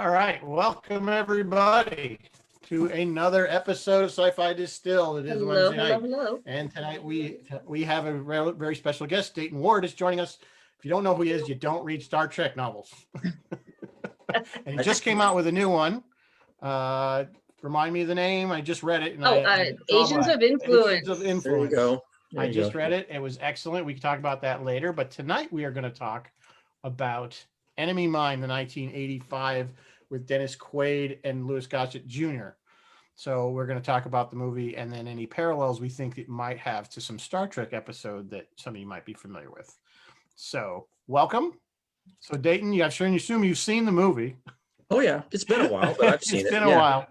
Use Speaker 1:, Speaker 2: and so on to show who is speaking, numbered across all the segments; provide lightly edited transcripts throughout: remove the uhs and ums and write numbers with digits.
Speaker 1: All right, welcome everybody to another episode of Sci-Fi Distilled. It is
Speaker 2: Hello,
Speaker 1: Wednesday
Speaker 2: hello,
Speaker 1: night,
Speaker 2: hello.
Speaker 1: and tonight we have a very special guest. Dayton Ward is joining us. If you don't know who he is, you don't read Star Trek novels. And he just came out with a new one. Remind me of the name. I just read it. And
Speaker 2: Asians of Influence.
Speaker 1: Asians of
Speaker 3: There you
Speaker 1: Influence.
Speaker 3: go.
Speaker 1: I just read it. It was excellent. We can talk about that later. But tonight we are going to talk about Enemy Mine, the 1985 with Dennis Quaid and Louis Gossett Jr. So we're going to talk about the movie and then any parallels we think it might have to some Star Trek episode that some of you might be familiar with. So welcome. So Dayton, I assume you've seen the movie.
Speaker 3: Oh yeah, it's been a while, but I've seen it.
Speaker 1: It's been a while.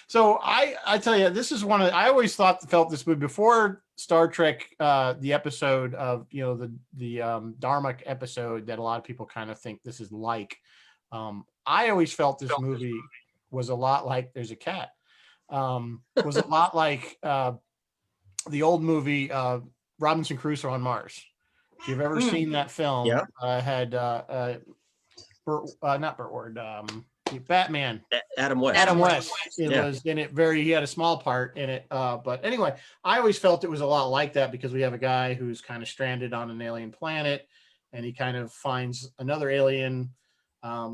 Speaker 1: So I tell you, this is I always felt this movie before Star Trek, the episode of, the Darmok episode that a lot of people kind of think this is like. I always felt this movie was a lot like There's a Cat. Was a lot like the old movie Robinson Crusoe on Mars. If you've ever seen that film, had not Burt Ward, Batman,
Speaker 3: Adam West.
Speaker 1: Adam West. Was in it he had a small part in it. But anyway, I always felt it was a lot like that because we have a guy who's kind of stranded on an alien planet and he kind of finds another alien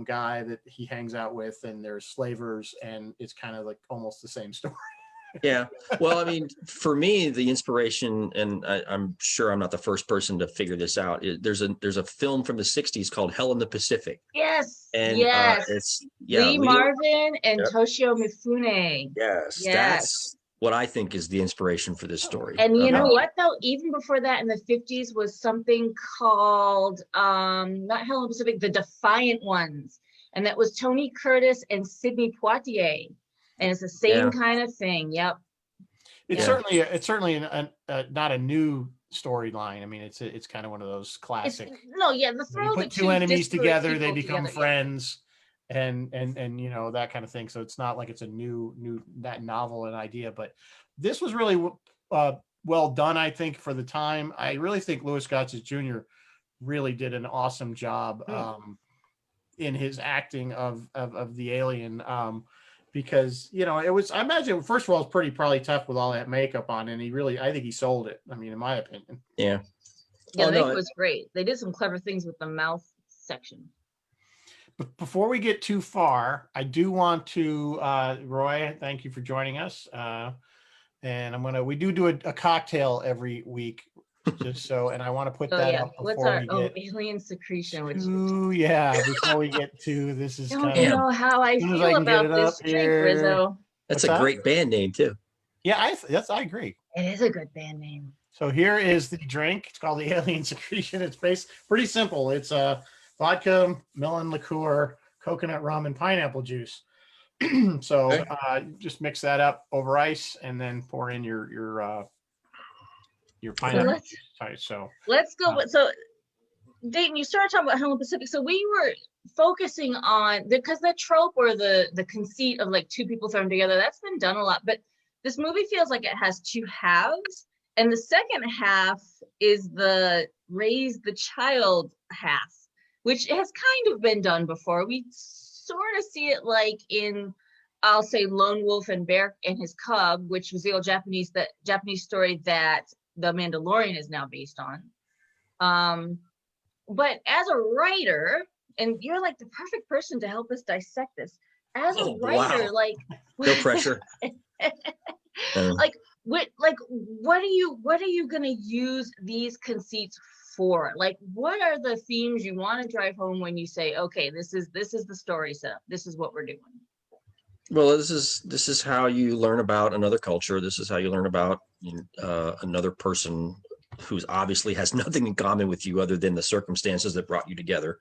Speaker 1: guy that he hangs out with, and there's slavers, and it's kind of like almost the same story.
Speaker 3: Yeah. Well, I mean, for me, the inspiration, and I'm sure I'm not the first person to figure this out. There's a film from the '60s called Hell in the Pacific.
Speaker 2: Yes.
Speaker 3: And it's
Speaker 2: Lee Marvin and Toshio Mifune.
Speaker 3: Yes. That's what I think is the inspiration for this story.
Speaker 2: And you know what though? Even before that, in the 50s, was something called not Hell in the Pacific, The Defiant Ones, and that was Tony Curtis and Sidney Poitier. And it's the same kind of thing. Yep.
Speaker 1: It's certainly not a new storyline. I mean, it's kind of one of those classic.
Speaker 2: You
Speaker 1: put two enemies together, they become friends, and that kind of thing. So it's not like it's a new that novel and idea, but this was really well done, I think, for the time. I really think Louis Gossett Jr. really did an awesome job in his acting of the alien. Because it was, I imagine, first of all, it's probably tough with all that makeup on, and I think he sold it. I mean, in my opinion.
Speaker 2: Yeah, the makeup was great. They did some clever things with the mouth section.
Speaker 1: But before we get too far, I do want to, Roy, thank you for joining us. And we do a cocktail every week. And I want to put that up before
Speaker 2: what's alien secretion?
Speaker 1: Before we get to this is
Speaker 2: kind of know how I feel about this drink, Rizzo.
Speaker 3: That's a great band name too.
Speaker 1: Yeah, I agree.
Speaker 2: It is a good band name.
Speaker 1: So here is the drink. It's called the Alien Secretion. It's pretty simple. It's vodka, melon liqueur, coconut rum, and pineapple juice. So just mix that up over ice and then pour in your pineapple. So
Speaker 2: let's go. So Dayton, you started talking about Hell in the Pacific. So we were focusing on because the trope or the conceit of like two people thrown together, that's been done a lot. But this movie feels like it has two halves. And the second half is the raise the child half, which has kind of been done before. We sort of see it like in, I'll say, Lone Wolf and Bear and His Cub, which was the old Japanese story that The Mandalorian is now based on. But as a writer, and you're like the perfect person to help us dissect this. As a writer, like
Speaker 3: no pressure.
Speaker 2: What are you gonna use these conceits for? Like, what are the themes you want to drive home when you say, okay, this is the story setup. This is what we're doing.
Speaker 3: Well, this is how you learn about another culture. This is how you learn about another person who's obviously has nothing in common with you other than the circumstances that brought you together.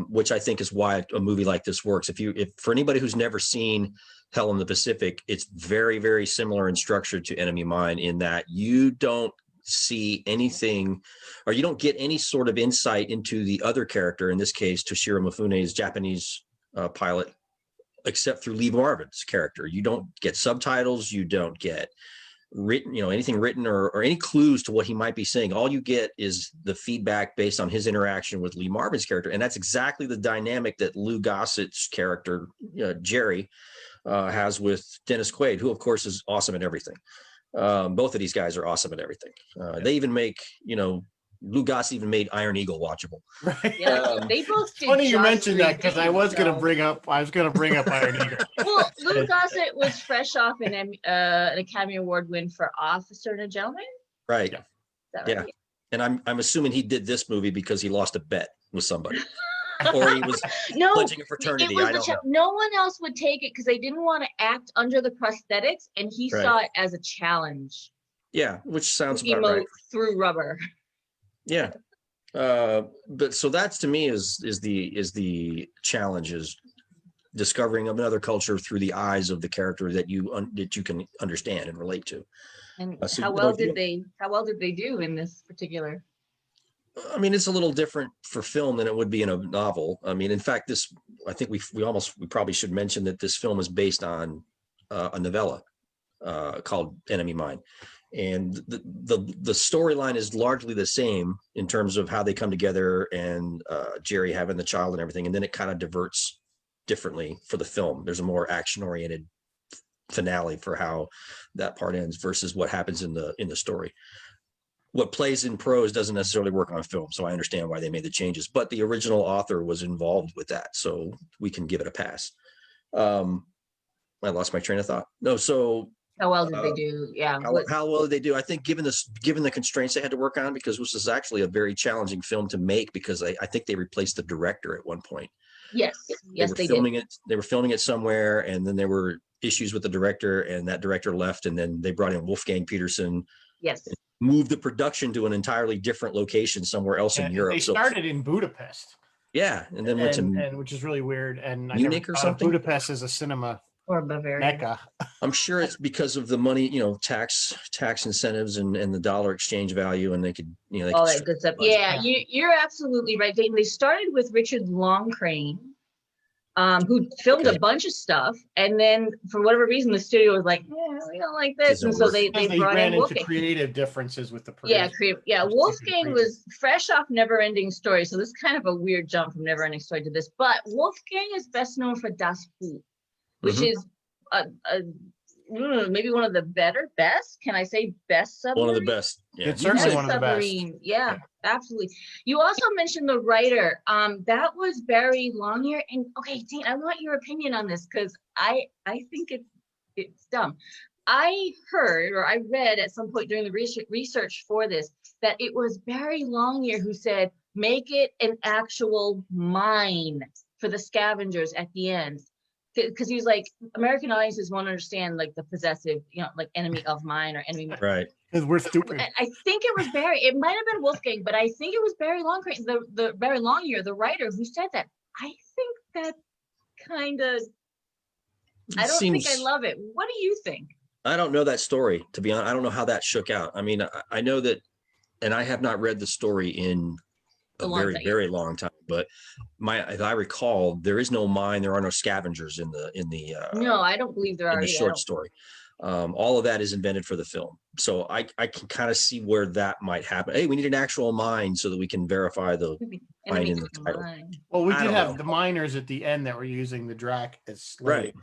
Speaker 3: Which I think is why a movie like this works. If for anybody who's never seen Hell in the Pacific, it's very, very similar in structure to Enemy Mine in that you don't see anything, or you don't get any sort of insight into the other character, in this case, Toshiro Mifune's Japanese pilot, except through Lee Marvin's character. You don't get subtitles. You don't get written, anything written or any clues to what he might be saying. All you get is the feedback based on his interaction with Lee Marvin's character. And that's exactly the dynamic that Lou Gossett's character, Jerry, has with Dennis Quaid, who of course is awesome at everything. Both of these guys are awesome at everything. They even make, Lou Gossett even made Iron Eagle watchable.
Speaker 1: Right.
Speaker 2: Yeah, they both did.
Speaker 1: Funny you
Speaker 2: Joss
Speaker 1: mentioned that,
Speaker 2: Whedon,
Speaker 1: because I was going to bring up Iron Eagle.
Speaker 2: Well, Lou Gossett was fresh off an Academy Award win for Officer and a Gentleman.
Speaker 3: Right.
Speaker 2: Is that right?
Speaker 3: Yeah. And I'm assuming he did this movie because he lost a bet with somebody. Or he was
Speaker 2: No,
Speaker 3: pledging a fraternity.
Speaker 2: it was
Speaker 3: I don't know.
Speaker 2: no one else would take it because they didn't want to act under the prosthetics, and he
Speaker 3: Right.
Speaker 2: saw it as a challenge.
Speaker 3: Yeah, which sounds
Speaker 2: To
Speaker 3: about
Speaker 2: emote
Speaker 3: right.
Speaker 2: through rubber.
Speaker 3: Yeah. But so that's, to me, is the challenge, is discovering another culture through the eyes of the character that you can understand and relate to.
Speaker 2: And
Speaker 3: So,
Speaker 2: how well did they do in this particular?
Speaker 3: I mean, it's a little different for film than it would be in a novel. I mean, in fact, I think we probably should mention that this film is based on a novella called Enemy Mine. And the storyline is largely the same in terms of how they come together and Jerry having the child and everything. And then it kind of diverts differently for the film. There's a more action oriented finale for how that part ends versus what happens in the story. What plays in prose doesn't necessarily work on film. So I understand why they made the changes, but the original author was involved with that. So we can give it a pass. I lost my train of thought. No. So
Speaker 2: How well did they do? Yeah.
Speaker 3: how well did they do? I think given the constraints they had to work on, because this is actually a very challenging film to make, because I think they replaced the director at one point.
Speaker 2: Yes. Yes, they did.
Speaker 3: They were filming it somewhere, and then there were issues with the director, and that director left, and then they brought in Wolfgang Peterson.
Speaker 2: Yes.
Speaker 3: Moved the production to an entirely different location somewhere else in Europe.
Speaker 1: They started in Budapest.
Speaker 3: Yeah, and then went to
Speaker 1: which is really weird. And
Speaker 3: Munich or something.
Speaker 1: Budapest is a cinema
Speaker 2: Or Bavaria.
Speaker 1: mecca.
Speaker 3: I'm sure it's because of the money, tax incentives and the dollar exchange value, and they could,
Speaker 2: All that good stuff. Yeah, you're absolutely right. They started with Richard Longcrane, who filmed a bunch of stuff, and then for whatever reason the studio was like, we don't like this, and so they brought
Speaker 1: ran
Speaker 2: in
Speaker 1: into
Speaker 2: Wolfgang.
Speaker 1: creative differences with the producer.
Speaker 2: Wolfgang was fresh off Neverending Story, so this is kind of a weird jump from Neverending Story to this, but Wolfgang is best known for Das Boot, which is maybe one of the best. Can I say best submarine?
Speaker 3: One of the best. Yeah.
Speaker 1: It's certainly one of the best.
Speaker 2: Yeah, absolutely. You also mentioned the writer. That was Barry Longyear. And okay, Dean, I want your opinion on this, because I think it's dumb. I heard, or I read at some point during the research for this, that it was Barry Longyear who said, make it an actual mine for the scavengers at the end. Because he was like, American audiences won't understand like the possessive, like enemy of mine or enemy.
Speaker 3: Right.
Speaker 1: Because we're stupid.
Speaker 2: I think it was Barry. It might have been Wolfgang, but I think it was Barry Longcrane, the Barry Longyear, the writer, who said that. I think that kind of. I don't think I love it. What do you think?
Speaker 3: I don't know that story, to be honest. I don't know how that shook out. I mean, I know that, and I have not read the story in a very long time, but as I recall, there is no mine, there are no scavengers in the
Speaker 2: no, I don't believe there are
Speaker 3: in the short story. All of that is invented for the film, so I can kind of see where that might happen. Hey, we need an actual mine so that we can verify the mine in the title.
Speaker 1: Well, we did have the miners at the end that were using the Drac as slaves.
Speaker 3: Right,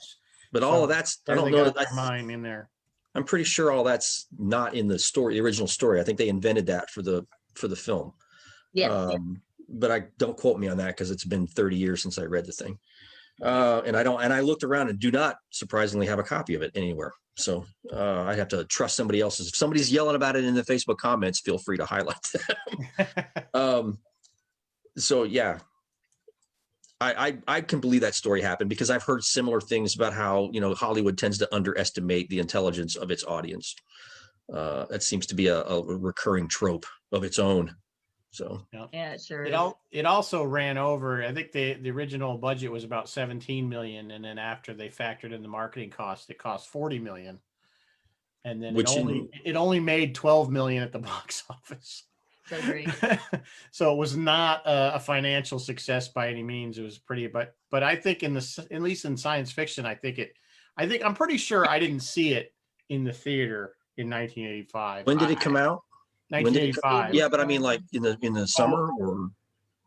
Speaker 3: but all of that's, I don't know that
Speaker 1: mine in there.
Speaker 3: I'm pretty sure all that's not in the story, the original story. I think they invented that for the film.
Speaker 2: Yeah.
Speaker 3: But I don't quote me on that, because it's been 30 years since I read the thing. And I looked around and do not surprisingly have a copy of it anywhere. So I have to trust somebody else's. If somebody's yelling about it in the Facebook comments, feel free to highlight them. So yeah, I can believe that story happened, because I've heard similar things about how, Hollywood tends to underestimate the intelligence of its audience. That seems to be a recurring trope of its own. So
Speaker 2: yeah, it sure
Speaker 1: it also ran over. I think the original budget was about 17 million, and then after they factored in the marketing cost, it cost 40 million, and then it only made 12 million at the box office.
Speaker 2: So great.
Speaker 1: So it was not a financial success by any means. It was pretty, but I think at least in science fiction, I'm pretty sure I didn't see it in the theater in 1985.
Speaker 3: When did it come out? When did it come
Speaker 1: 1985.
Speaker 3: Yeah, but I mean, like in the summer or.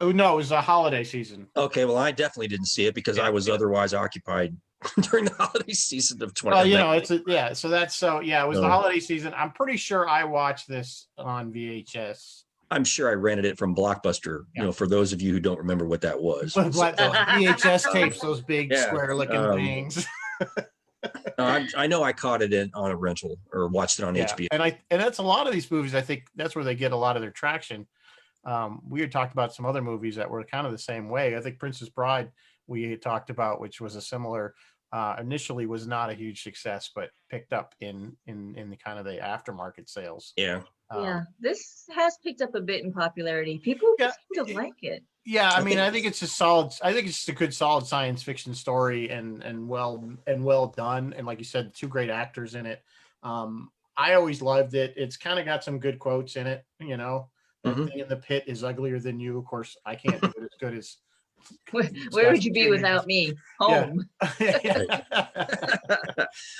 Speaker 1: Oh no, it was a holiday season.
Speaker 3: Okay, well, I definitely didn't see it because I was otherwise occupied during the holiday season of 20.
Speaker 1: Well, you know, it's yeah. So it was the
Speaker 3: No.
Speaker 1: holiday season. I'm pretty sure I watched this on VHS.
Speaker 3: I'm sure I rented it from Blockbuster.
Speaker 1: Yeah.
Speaker 3: You know, for those of you who don't remember what that was.
Speaker 1: Those VHS tapes, those big
Speaker 3: Yeah,
Speaker 1: square-looking things.
Speaker 3: I know I caught it on a rental or watched it on HBO.
Speaker 1: And that's a lot of these movies. I think that's where they get a lot of their traction. We had talked about some other movies that were kind of the same way. I think Princess Bride we had talked about, which was a similar. Initially was not a huge success, but picked up in the kind of the aftermarket sales.
Speaker 3: Yeah.
Speaker 2: Yeah, this has picked up a bit in popularity. People seem to like it.
Speaker 1: Yeah, I mean, I think it's just a good, solid science fiction story and well done. And like you said, two great actors in it. I always loved it. It's kind of got some good quotes in it. You know, that thing in the pit is uglier than you. Of course, I can't do it as good as.
Speaker 2: Where would you be without me? Home.
Speaker 1: Yeah.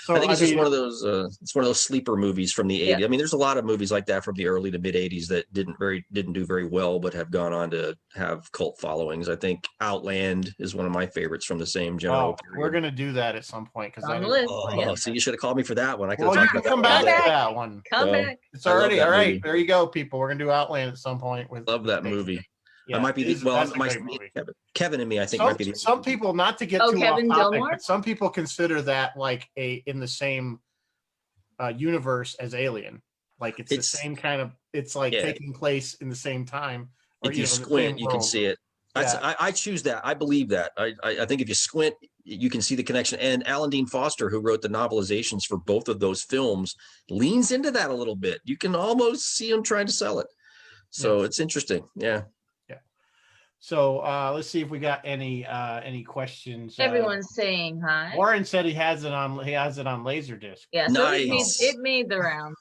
Speaker 1: So
Speaker 3: I think it's just one of those. It's one of those sleeper movies from the 80s. I mean, there's a lot of movies like that from the early to mid 80s that didn't do very well, but have gone on to have cult followings. I think Outland is one of my favorites from the same general period.
Speaker 1: We're gonna do that at some point because
Speaker 2: On the list.
Speaker 3: So you should have called me for that one. I could
Speaker 1: well,
Speaker 3: have
Speaker 1: you can come back to that one.
Speaker 2: Come back.
Speaker 1: It's already all right.
Speaker 3: Movie.
Speaker 1: There you go, people. We're gonna do Outland at some point.
Speaker 3: Love that movie.
Speaker 1: Yeah,
Speaker 3: I might be Kevin and me. I think might be
Speaker 1: some people, not to get too
Speaker 2: Kevin
Speaker 1: off topic,
Speaker 2: Gilmore?
Speaker 1: but some people consider that like in the same universe as Alien. Like it's the same kind of. It's like taking place in the same time.
Speaker 3: If you squint, you can see it.
Speaker 1: Yeah.
Speaker 3: I choose that. I believe that. I think if you squint, you can see the connection. And Alan Dean Foster, who wrote the novelizations for both of those films, leans into that a little bit. You can almost see him trying to sell it. So it's interesting. Yeah.
Speaker 1: So let's see if we got any questions.
Speaker 2: Everyone's saying hi.
Speaker 1: Warren said he has it on Laserdisc.
Speaker 2: Yeah, so
Speaker 3: nice.
Speaker 2: it made the round.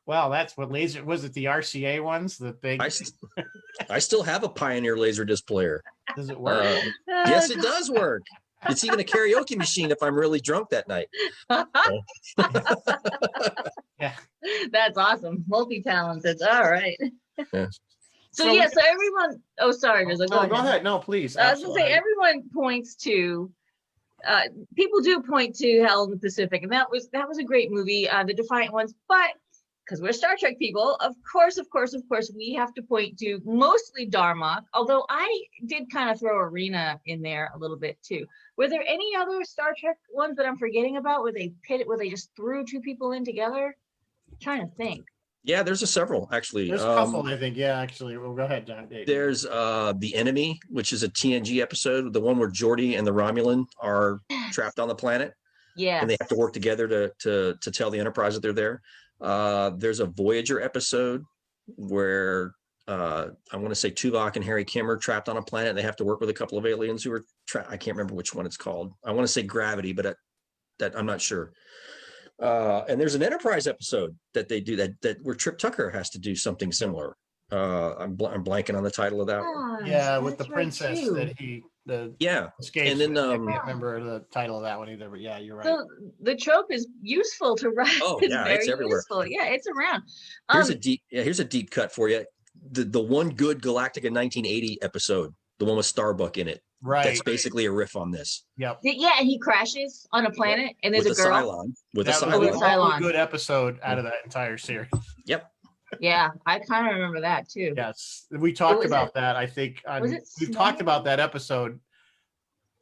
Speaker 1: Well, that's what was it the RCA ones? The big.
Speaker 3: I still have a Pioneer Laserdisc player.
Speaker 1: Does it work?
Speaker 3: Yes, it does work. It's even a karaoke machine if I'm really drunk that night.
Speaker 2: Yeah, that's awesome. Multi-talented. All right.
Speaker 3: Yeah.
Speaker 2: So everyone. Oh, sorry, Rizzo. Go
Speaker 1: ahead. No, please.
Speaker 2: I was gonna say everyone points to. People do point to Hell in the Pacific, and that was a great movie. The Defiant Ones, but because we're Star Trek people, of course, we have to point to mostly Darmok. Although I did kind of throw Arena in there a little bit too. Were there any other Star Trek ones that I'm forgetting about where they just threw two people in together? I'm trying to think.
Speaker 3: Yeah, there's several actually.
Speaker 1: There's a couple, I think. Yeah, actually. Well, go ahead, John.
Speaker 3: There's The Enemy, which is a TNG episode, the one where Geordi and the Romulan are trapped on the planet.
Speaker 2: Yeah.
Speaker 3: And they have to work together to tell the Enterprise that they're there. There's a Voyager episode where I want to say Tuvok and Harry Kim are trapped on a planet and they have to work with a couple of aliens who are I can't remember which one it's called. I want to say Gravity, but that I'm not sure. And there's an Enterprise episode that they do that where Trip Tucker has to do something similar. I'm blanking on the title of that one.
Speaker 1: Yeah, with the princess that escapes.
Speaker 3: And then
Speaker 1: I can't remember the title of that one either, but yeah, you're right.
Speaker 2: So the trope is useful to write.
Speaker 3: Oh yeah, it's everywhere.
Speaker 2: Useful. Yeah, it's around.
Speaker 3: Here's a deep cut for you. The one good Galactica 1980 episode, the one with Starbuck in it.
Speaker 1: Right.
Speaker 3: That's basically a riff on this.
Speaker 1: Yep.
Speaker 2: Yeah, and he crashes on a planet, and there's a girl.
Speaker 3: With
Speaker 1: a
Speaker 3: Cylon.
Speaker 1: That was the only good episode out of that entire series.
Speaker 3: Yep.
Speaker 2: Yeah, I kind of remember that too.
Speaker 1: Yes, we talked about that. I think we've talked about that episode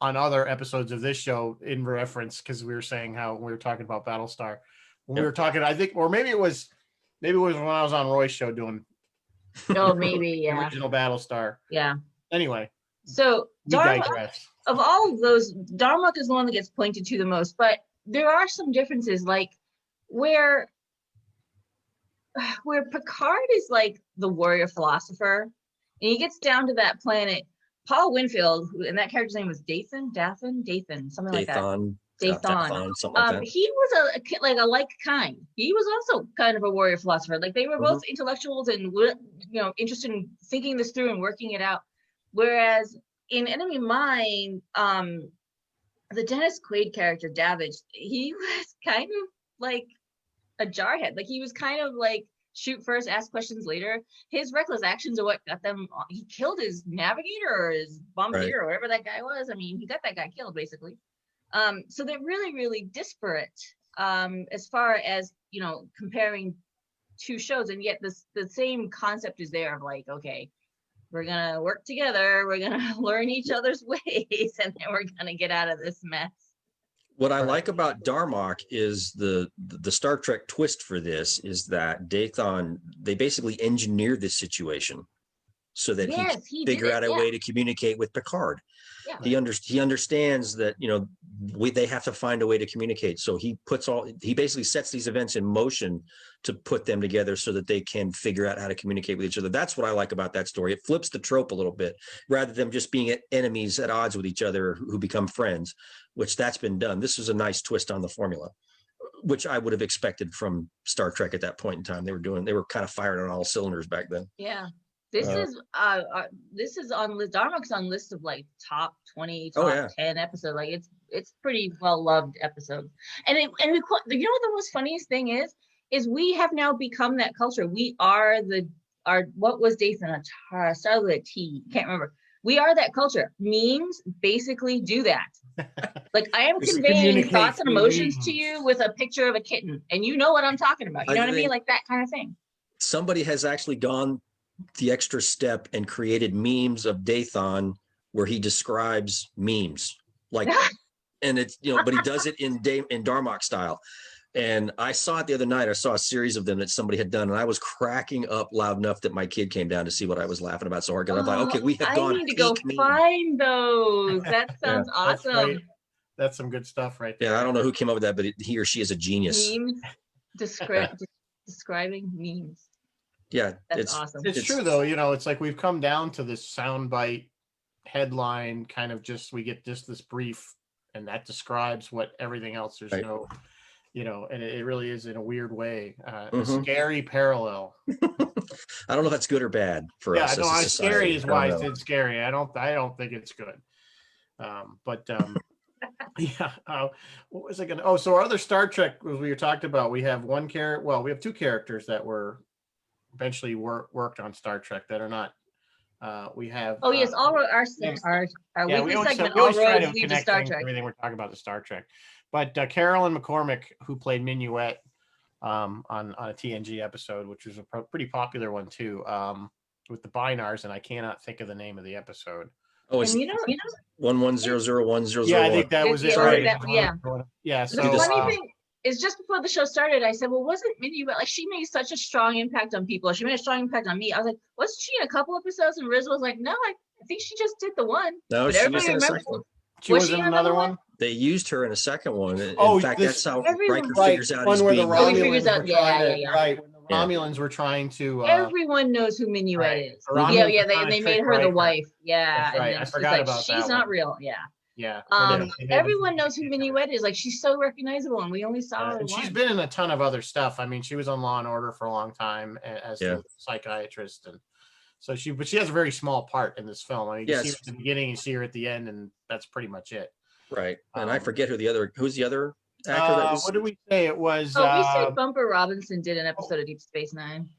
Speaker 1: on other episodes of this show in reference because we were saying how we were talking about Battlestar when we were talking. I think, or maybe it was when I was on Roy's show doing.
Speaker 2: Oh, maybe
Speaker 1: the original Battlestar.
Speaker 2: Yeah.
Speaker 1: Anyway.
Speaker 2: So of all of those, Darmok is the one that gets pointed to the most, but there are some differences, like where Picard is like the warrior philosopher, and he gets down to that planet. Paul Winfield, and that character's name was Dathan, something like that. Dathan,
Speaker 3: something like that.
Speaker 2: He was a like kind. He was also kind of a warrior philosopher. Like they were both intellectuals and interested in thinking this through and working it out. Whereas in Enemy Mine, the Dennis Quaid character, Davidge, he was kind of like a jarhead. Like he was kind of like shoot first, ask questions later. His reckless actions are what got them. He killed his navigator or his bombardier or whatever that guy was. I mean, he got that guy killed basically. So they're really, really disparate as far as, you know, comparing two shows, and yet the same concept is there of like, okay, we're gonna work together, we're gonna learn each other's ways, and then we're gonna get out of this mess.
Speaker 3: What I like about Darmok is the Star Trek twist for this is that Daython, they basically engineered this situation so that he can figure out a way to communicate with Picard. Yeah. He understands that, you know, they have to find a way to communicate. So he basically sets these events in motion to put them together so that they can figure out how to communicate with each other. That's what I like about that story. It flips the trope a little bit, rather than just being enemies at odds with each other who become friends, which that's been done. This is a nice twist on the formula, which I would have expected from Star Trek at that point in time. They were kind of firing on all cylinders back then.
Speaker 2: Yeah. This is on list. Darmok's on list of like top 20, top 10 episodes. Like it's pretty well loved episode. And you know what the most funniest thing is we have now become that culture. We are what was Dathan? Started with a T. Can't remember. We are that culture. Memes basically do that. Like I am conveying thoughts and emotions to you with a picture of a kitten, and you know what I'm talking about. You know what I mean? Like that kind of thing. Somebody
Speaker 3: has actually gone the extra step and created memes of Daython where he describes memes, like, and it's, you know, but he does it in Darmok style. And I saw it the other night. I saw a series of them that somebody had done, and I was cracking up loud enough that my kid came down to see what I was laughing about so hard. Because I'm like, okay, we have gone.
Speaker 2: I need to go find those. That sounds awesome.
Speaker 1: That's some good stuff right there.
Speaker 3: Yeah, I don't know who came up with that, but he or she is a genius.
Speaker 2: Memes, describing memes.
Speaker 3: Yeah,
Speaker 2: that's awesome.
Speaker 1: It's true though. You know, it's like we've come down to this soundbite headline kind of we get just this brief, and that describes what everything else. There's no, you know, and it really is in a weird way, a scary parallel.
Speaker 3: I don't know if that's good or bad for us.
Speaker 1: Yeah, no, scary is why I said scary. I don't think it's good. Yeah. What was I gonna? Oh, so our other Star Trek, as we were talked about, we have one character. Well, we have two characters that were eventually worked on Star Trek that are not. We have.
Speaker 2: Oh yes, all our weekly segment.
Speaker 1: We always try to
Speaker 2: connect Star Trek.
Speaker 1: Everything we're talking about the Star Trek, but Carolyn McCormick, who played Minuet on a TNG episode, which was a pretty popular one too, with the Binars, and I cannot think of the name of the episode.
Speaker 3: Oh, it's 11001001.
Speaker 1: Yeah, I think that was it. Right. Yeah. So
Speaker 2: the funny thing is, just before the show started, I said, "Well, wasn't Minuet like she made such a strong impact on people? She made a strong impact on me." I was like, "Wasn't she in a couple episodes?" And Riz was like, "No, I think she just did the one."
Speaker 3: No, she was in a second one.
Speaker 1: She was in another one.
Speaker 3: They used her in a second one. In fact, that's how Riker figures out
Speaker 1: he's being.
Speaker 2: Right.
Speaker 1: When the Romulans were trying to.
Speaker 2: Everyone knows who Minuet is. They made her the wife. Yeah.
Speaker 1: Right. I forgot about that.
Speaker 2: She's not real. Yeah.
Speaker 1: Yeah.
Speaker 2: Everyone knows who Minuet is. Like, she's so recognizable, and we only saw her.
Speaker 1: And she's been in a ton of other stuff. I mean, she was on Law and Order for a long time as a psychiatrist, and so she has a very small part in this film. I mean, you see her at the beginning, you see her at the end, and that's pretty much it.
Speaker 3: Right. And I forget who's the other actor that was.
Speaker 1: What did we say? It was.
Speaker 2: We said Bumper Robinson did an episode of Deep Space Nine.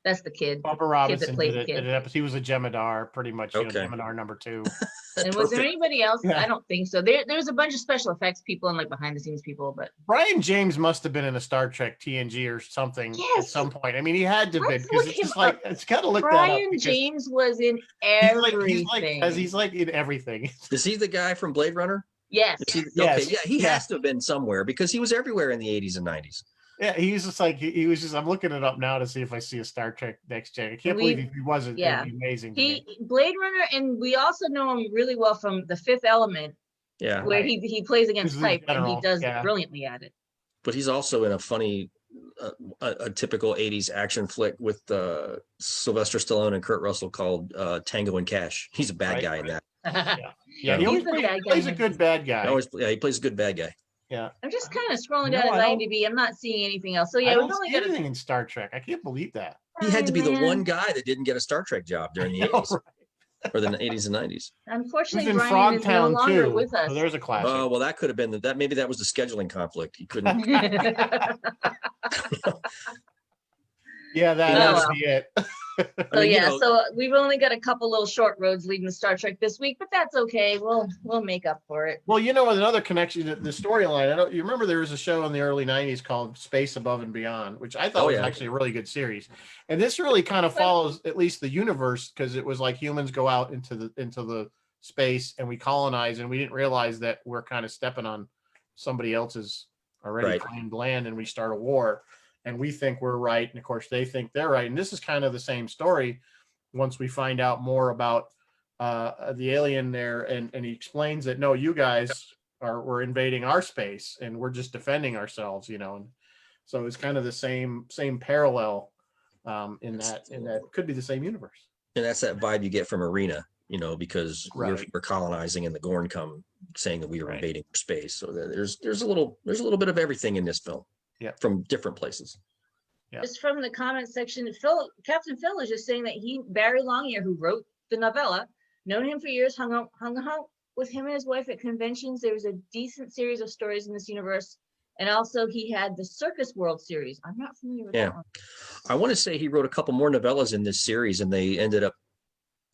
Speaker 2: That's the kid.
Speaker 1: Bumper Robinson did an episode. He was a Jem'Hadar, pretty much. You know, Jem'Hadar number 2.
Speaker 2: And was there anybody else? Yeah. I don't think so. There's a bunch of special effects people and like behind the scenes people, but
Speaker 1: Brian James must have been in a Star Trek TNG or something at some point. I mean, he had to have been, because it's just like it's got to look that up.
Speaker 2: Brian James was in everything.
Speaker 1: He's like in everything.
Speaker 3: Is he the guy from Blade Runner?
Speaker 2: Yes.
Speaker 3: He has to have been somewhere because he was everywhere in the 80s and 90s.
Speaker 1: Yeah, he was just like he was just. I'm looking it up now to see if I see a Star Trek Next Gen. I can't believe he wasn't. Yeah, amazing.
Speaker 2: Blade Runner, and we also know him really well from The Fifth Element.
Speaker 3: Yeah,
Speaker 2: where he plays against type, and he does brilliantly at it.
Speaker 3: But he's also in a funny, a typical 80s action flick with Sylvester Stallone and Kurt Russell called Tango and Cash. He's a bad guy in that.
Speaker 1: He plays a good bad guy.
Speaker 3: He plays a good bad guy.
Speaker 1: Yeah,
Speaker 2: I'm just kind of scrolling down at IMDb. I'm not seeing anything else. So
Speaker 1: I don't see anything in Star Trek. I can't believe that.
Speaker 3: He had to be the one guy that didn't get a Star Trek job during the 80s. or the 80s and 90s.
Speaker 1: He was
Speaker 2: Unfortunately,
Speaker 1: in
Speaker 2: Brian is no
Speaker 1: Frogtown
Speaker 2: longer
Speaker 1: too.
Speaker 2: with us.
Speaker 1: So there's a classic.
Speaker 3: Oh, well, that could have been that. Maybe that was the scheduling conflict. He couldn't.
Speaker 1: Yeah, that
Speaker 3: Oh,
Speaker 1: has
Speaker 2: well.
Speaker 1: to be it.
Speaker 2: So
Speaker 3: mean, you
Speaker 2: yeah,
Speaker 3: know-
Speaker 2: so we've only got a couple little short roads leading to Star Trek this week, but that's okay. We'll make up for it.
Speaker 1: Well, you know, another connection to the storyline. I don't. You remember there was a show in the early '90s called Space Above and Beyond, which I thought
Speaker 3: Oh,
Speaker 1: was
Speaker 3: yeah.
Speaker 1: actually a really good series. And this really kind of follows at least the universe, because it was like humans go out into the space and we colonize, and we didn't realize that we're kind of stepping on somebody else's already
Speaker 3: Right.
Speaker 1: claimed land, and we start a war, and we think we're right, and of course they think they're right. And this is kind of the same story. Once we find out more about the alien there, and he explains that no, you guys were invading our space and we're just defending ourselves, you know. And so it's kind of the same parallel in that could be the same universe.
Speaker 3: And that's that vibe you get from Arena, you know, because
Speaker 1: Right.
Speaker 3: we're colonizing and the Gorn come saying that we are
Speaker 1: Right.
Speaker 3: invading space. So there's a little bit of everything in this film.
Speaker 1: Yeah.
Speaker 3: From different places.
Speaker 1: Yeah.
Speaker 2: Just from the comment section, Captain Phil is just saying that Barry Longyear, who wrote the novella, known him for years, hung out with him and his wife at conventions. There was a decent series of stories in this universe. And also he had the Circus World series. I'm not familiar with that one.
Speaker 3: I want to say he wrote a couple more novellas in this series, and they ended up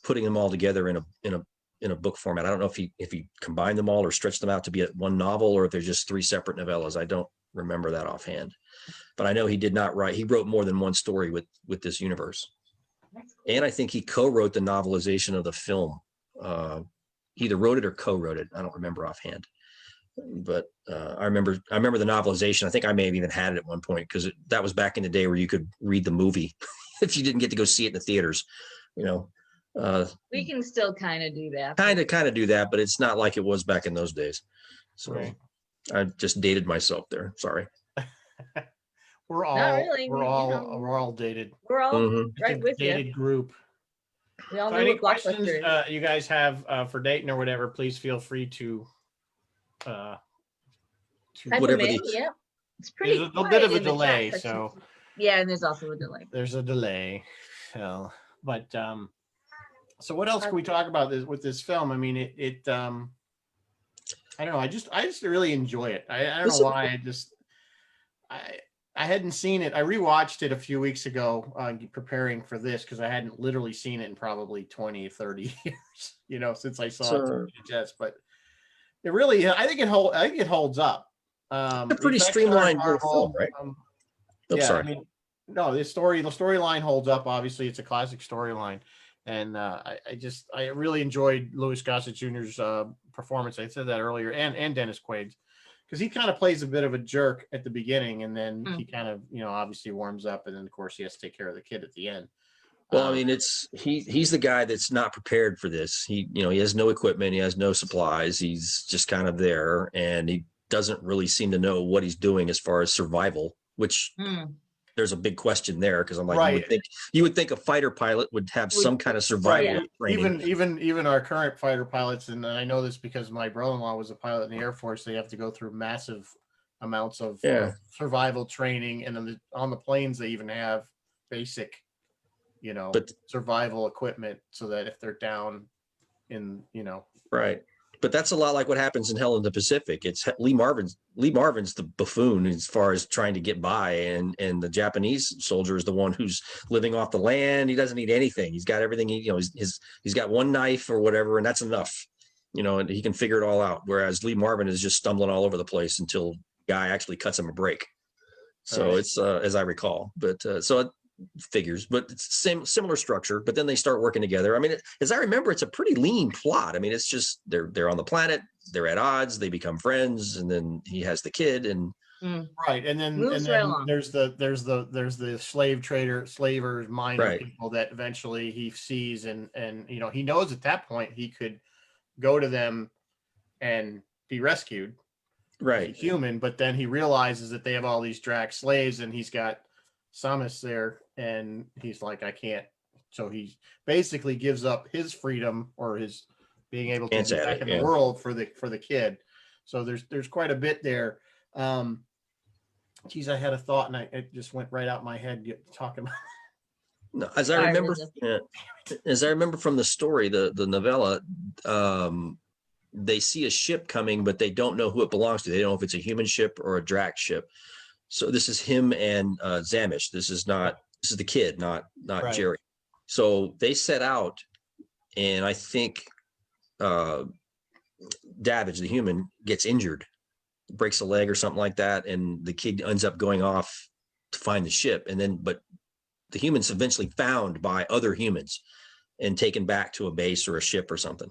Speaker 3: putting them all together in a book format. I don't know if he combined them all or stretched them out to be one novel, or if they're just 3 separate novellas. I don't remember that offhand, but I know he did not write. He wrote more than one story with this universe, and I think he co-wrote the novelization of the film. Either wrote it or co-wrote it. I don't remember offhand, but I remember the novelization. I think I may have even had it at one point, because that was back in the day where you could read the movie if you didn't get to go see it in the theaters. You know,
Speaker 2: We can still kind of do that.
Speaker 3: kind of do that, but it's not like it was back in those days. So
Speaker 1: Right.
Speaker 3: I just dated myself there. Sorry.
Speaker 1: We're all
Speaker 2: Not really,
Speaker 1: we're all dated.
Speaker 2: We're all
Speaker 3: Mhm.
Speaker 2: right with you.
Speaker 1: Dated group.
Speaker 2: We all
Speaker 1: So
Speaker 2: know
Speaker 1: any
Speaker 2: what
Speaker 1: questions
Speaker 2: Blockbuster is.
Speaker 1: you guys have for Dayton or whatever, please feel free to
Speaker 2: Type
Speaker 3: whatever
Speaker 2: them in,
Speaker 3: the-
Speaker 2: yeah. It's pretty
Speaker 1: there's a
Speaker 2: quiet
Speaker 1: bit of a
Speaker 2: in the chat
Speaker 1: delay,
Speaker 2: section.
Speaker 1: so
Speaker 2: Yeah, and there's also a delay.
Speaker 1: there's a delay. But so what else can we talk about with this film? I mean, it I don't know. I just really enjoy it. I don't know why. I hadn't seen it. I rewatched it a few weeks ago, preparing for this, because I hadn't literally seen it in probably 20, 30 years, you know, since I saw it on VHS. But it really, I think it holds up.
Speaker 3: A pretty streamlined film, right?
Speaker 1: Yeah,
Speaker 3: Sorry.
Speaker 1: I mean, no, the storyline holds up. Obviously, it's a classic storyline, and I really enjoyed Louis Gossett Jr.'s performance. I said that earlier, and Dennis Quaid's, because he kind of plays a bit of a jerk at the beginning, and then he kind of, you know, obviously warms up, and then of course he has to take care of the kid at the end.
Speaker 3: Well, I mean, he's the guy that's not prepared for this. He has no equipment, he has no supplies, he's just kind of there, and he doesn't really seem to know what he's doing as far as survival, which there's a big question there, because I'm like,
Speaker 1: Right.
Speaker 3: you would think a fighter pilot would have some kind of survival training.
Speaker 1: Even our current fighter pilots, and I know this because my brother-in-law was a pilot in the Air Force, they have to go through massive amounts of survival training, and on the planes they even have basic, you know, survival equipment, so that if they're down in, you know.
Speaker 3: Right. But that's a lot like what happens in Hell in the Pacific. It's Lee Marvin's the buffoon as far as trying to get by, and the Japanese soldier is the one who's living off the land. He doesn't need anything. He's got everything. He's got one knife or whatever, and that's enough. You know, and he can figure it all out. Whereas Lee Marvin is just stumbling all over the place until the guy actually cuts him a break. So it's as I recall, but so it figures, but it's similar structure. But then they start working together. I mean, as I remember, it's a pretty lean plot. I mean, it's just they're on the planet, they're at odds, they become friends, and then he has the kid, and
Speaker 1: right, and then there's the slavers miner people that eventually he sees, and you know, he knows at that point he could go to them and be rescued, right, human, but then he realizes that they have all these Drac slaves, and he's got Samus there, and he's like, I can't. So he basically gives up his freedom, or his being able to be back in the world for the kid. So there's quite a bit there. Geez, I had a thought and it just went right out my head talking about.
Speaker 3: No, as I
Speaker 2: Sorry,
Speaker 3: remember,
Speaker 2: Elizabeth.
Speaker 3: as I remember from the story, the novella, they see a ship coming, but they don't know who it belongs to. They don't know if it's a human ship or a Drac ship. So this is him and Zamish. This is the kid, not
Speaker 1: Right.
Speaker 3: Jerry. So they set out, and I think Davidge, the human, gets injured, breaks a leg or something like that, and the kid ends up going off to find the ship. But the human's eventually found by other humans and taken back to a base or a ship or something.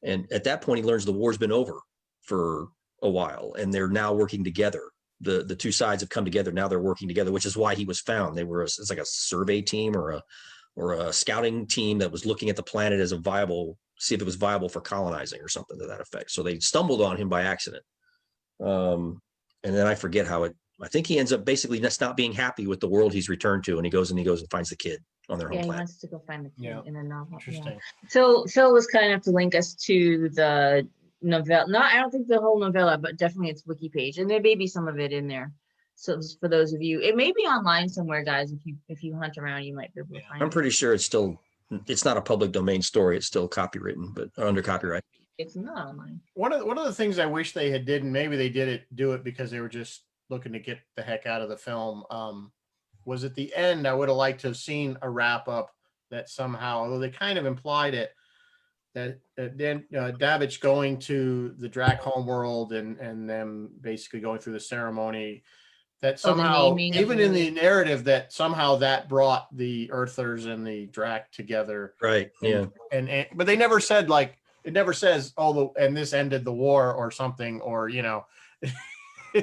Speaker 3: And at that point, he learns the war's been over for a while, and they're now working together. The two sides have come together. Now they're working together, which is why he was found. It's like a survey team or a scouting team that was looking at the planet as see if it was viable for colonizing or something to that effect. So they stumbled on him by accident. And then I forget I think he ends up basically just not being happy with the world he's returned to, and he goes and finds the kid on their home
Speaker 2: Yeah, he
Speaker 3: planet.
Speaker 2: wants to go find the kid in a novel.
Speaker 1: Interesting.
Speaker 2: Yeah. So Phil was kind enough to link us to the novella. No, I don't think the whole novella, but definitely its wiki page, and there may be some of it in there. So for those of you, it may be online somewhere, guys. If you hunt around, you might be able to find it.
Speaker 3: I'm pretty sure it's not a public domain story. It's still copywritten, but under copyright.
Speaker 2: It's not online.
Speaker 1: One of the things I wish they had did, and maybe they do it because they were just looking to get the heck out of the film, was at the end. I would have liked to have seen a wrap up that somehow, although they kind of implied it, that then Davidge going to the Drac homeworld and them basically going through the ceremony, that somehow, even in the narrative, that somehow that brought the Earthers and the Drac together.
Speaker 3: Right. Yeah.
Speaker 1: And but they never said, like, it never says, and this ended the war or something, or,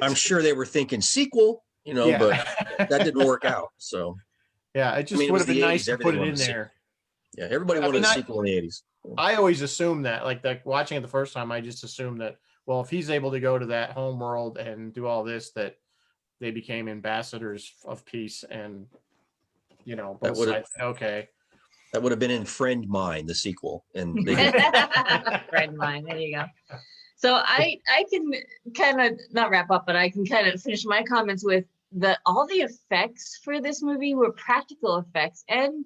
Speaker 3: I'm sure they were thinking sequel, but that didn't work out. So
Speaker 1: yeah, it just would have been nice to put it in there.
Speaker 3: Yeah, everybody wanted a sequel in the 80s.
Speaker 1: I always assumed that, like watching it the first time, I just assumed that, well, if he's able to go to that home world and do all this, that they became ambassadors of peace, and both sides. Okay,
Speaker 3: that would have been in Friend Mine, the sequel, and
Speaker 2: Friend Mine. There you go. So I can kind of not wrap up, but I can kind of finish my comments with all the effects for this movie were practical effects, and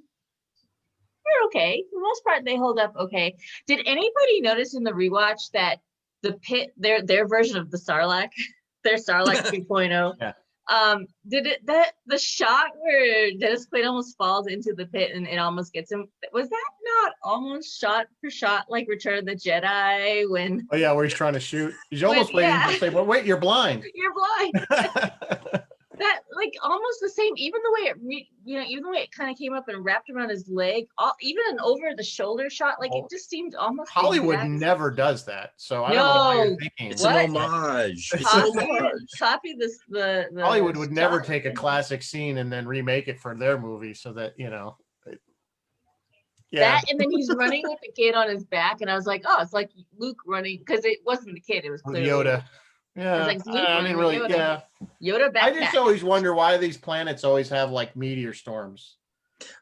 Speaker 2: they're okay. For the most part, they hold up okay. Did anybody notice in the rewatch that the pit, their version of the Sarlacc, their Sarlacc 2.0,
Speaker 1: yeah.
Speaker 2: The shot where Dennis Quaid almost falls into the pit and it almost gets him, was that not almost shot for shot like Return of the Jedi when
Speaker 1: where he's trying to shoot, he's almost waiting to say, well, wait, you're blind.
Speaker 2: You're blind. That, like, almost the same, even the way even the way it kind of came up and wrapped around his leg, even an over the shoulder shot, like it just seemed almost
Speaker 1: Hollywood never does that, so I don't know what you're thinking.
Speaker 3: It's an homage.
Speaker 2: Copy this. The
Speaker 1: Hollywood would never take a classic scene and then remake it for their movie, so that
Speaker 2: that, and then he's running with the kid on his back, and I was like, oh, it's like Luke running, because it wasn't the kid, it was clearly
Speaker 1: Yoda. Yeah,
Speaker 2: like
Speaker 1: I mean, really,
Speaker 2: Yoda. Yoda back.
Speaker 1: I just always wonder why these planets always have like meteor storms.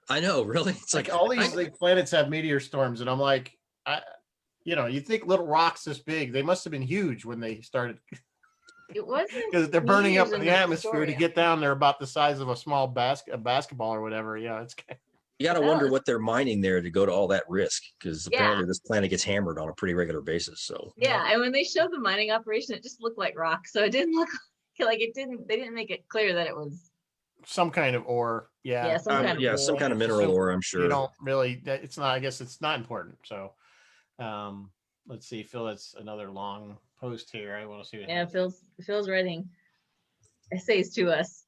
Speaker 3: I know, really.
Speaker 1: It's like all these planets have meteor storms, and I'm like, you think little rocks this big, they must have been huge when they started.
Speaker 2: It wasn't,
Speaker 1: because they're burning up in the atmosphere to get down there about the size of a small basketball or whatever. Yeah, it's.
Speaker 3: You got to wonder what they're mining there to go to all that risk, because apparently this planet gets hammered on a pretty regular basis. So
Speaker 2: and when they showed the mining operation, it just looked like rock. So it didn't look like it didn't. They didn't make it clear that it was
Speaker 1: some kind of ore. Yeah,
Speaker 3: some kind of mineral ore. I'm sure.
Speaker 1: You don't really. It's not. I guess it's not important. So, let's see, Phil. That's another long post here. I want to see.
Speaker 2: What Phil's writing essays to us.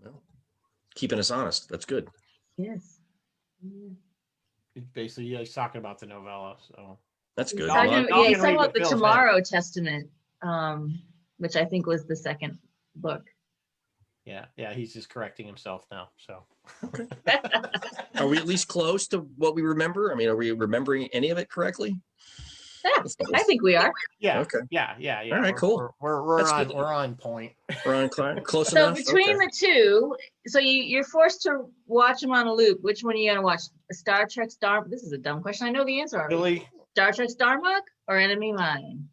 Speaker 3: Well, keeping us honest. That's good.
Speaker 2: Yes.
Speaker 1: Basically, he's talking about the novella, so
Speaker 3: that's good.
Speaker 2: He's talking about the Tomorrow Testament, which I think was the second book.
Speaker 1: Yeah, he's just correcting himself now. So,
Speaker 3: are we at least close to what we remember? I mean, are we remembering any of it correctly?
Speaker 2: Yeah, I think we are.
Speaker 1: Yeah.
Speaker 3: Okay.
Speaker 1: Yeah.
Speaker 3: All right, cool.
Speaker 1: We're on point.
Speaker 3: We're on close enough.
Speaker 2: So between the two, so you're forced to watch them on a loop. Which one are you gonna watch? Star Trek's Darmok. This is a dumb question. I know the answer already.
Speaker 1: Really?
Speaker 2: Star Trek's Darmok or Enemy Mine?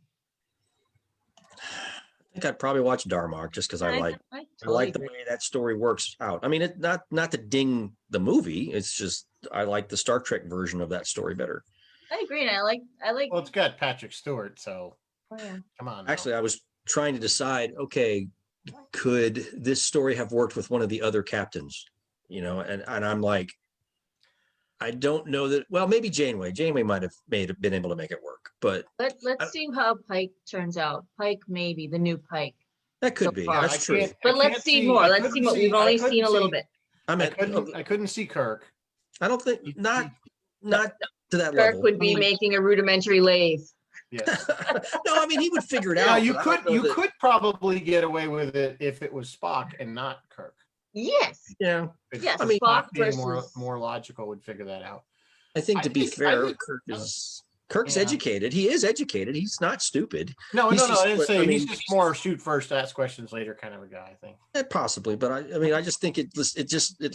Speaker 3: I think I'd probably watch Darmok just because I like I like the way that story works out. I mean, not to ding the movie. It's just I like the Star Trek version of that story better.
Speaker 2: I agree. And I like.
Speaker 1: Well, it's got Patrick Stewart, so
Speaker 2: Oh, yeah.
Speaker 1: come on. Now.
Speaker 3: Actually, I was trying to decide, okay, could this story have worked with one of the other captains? You know, and I'm like, I don't know that. Well, maybe Janeway. Janeway might have been able to make it work, but
Speaker 2: Let's see how Pike turns out. Pike, maybe the new Pike.
Speaker 3: that could
Speaker 2: So
Speaker 3: be.
Speaker 2: far.
Speaker 3: That's true.
Speaker 2: But let's see more. Let's see what we've only seen a little bit.
Speaker 1: I couldn't see Kirk.
Speaker 3: I don't think not to that
Speaker 2: Kirk
Speaker 3: level.
Speaker 2: would be making a rudimentary lathe.
Speaker 1: Yes.
Speaker 3: No, I mean he would figure it
Speaker 1: Now
Speaker 3: out.
Speaker 1: you
Speaker 3: but I don't know that-
Speaker 1: could probably get away with it if it was Spock and not Kirk.
Speaker 2: Yes.
Speaker 3: Yeah,
Speaker 2: Yes.
Speaker 3: I mean,
Speaker 2: Spock
Speaker 1: being
Speaker 2: versus.
Speaker 1: more logical would figure that out.
Speaker 3: I think to be
Speaker 1: I
Speaker 3: fair,
Speaker 1: think-
Speaker 3: Kirk's
Speaker 1: Yeah.
Speaker 3: educated. He is educated. He's not stupid.
Speaker 1: No,
Speaker 3: He's
Speaker 1: I
Speaker 3: just-
Speaker 1: didn't say
Speaker 3: I mean,
Speaker 1: he's just more shoot first, ask questions later kind of a guy. I think.
Speaker 3: Possibly, but I mean, I just think it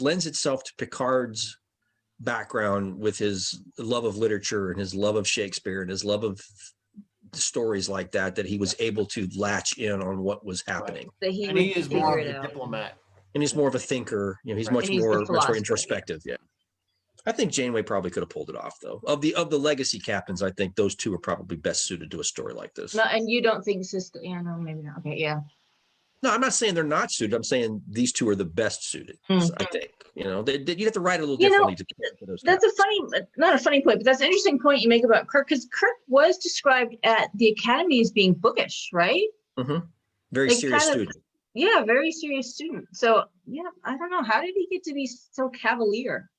Speaker 3: lends itself to Picard's background with his love of literature and his love of Shakespeare and his love of stories like that he was able to latch in on what was happening.
Speaker 2: That he
Speaker 1: And
Speaker 2: would
Speaker 1: he is
Speaker 2: figure
Speaker 1: more of
Speaker 2: it
Speaker 1: a
Speaker 2: out.
Speaker 1: diplomat.
Speaker 3: And he's more of a thinker. You know, he's
Speaker 1: Right.
Speaker 3: much
Speaker 2: And he's the
Speaker 3: more
Speaker 2: philosopher,
Speaker 3: introspective. Yeah. I think Janeway probably could have pulled it off though. Of the legacy captains, I think those two are probably best suited to a story like this.
Speaker 2: No, and you don't think Cisco? Yeah, no, maybe not. Okay, yeah.
Speaker 3: No, I'm not saying they're not suited. I'm saying these two are the best suited.
Speaker 2: Hmm.
Speaker 3: I think, you know, you have to write it a little
Speaker 2: You know,
Speaker 3: differently to compare to those
Speaker 2: That's a
Speaker 3: captains.
Speaker 2: funny, not a funny point, but that's an interesting point you make about Kirk, because Kirk was described at the Academy as being bookish, right?
Speaker 3: Very
Speaker 2: like
Speaker 3: serious
Speaker 2: kind of-
Speaker 3: student.
Speaker 2: Yeah, very serious student. So yeah, I don't know. How did he get to be so cavalier?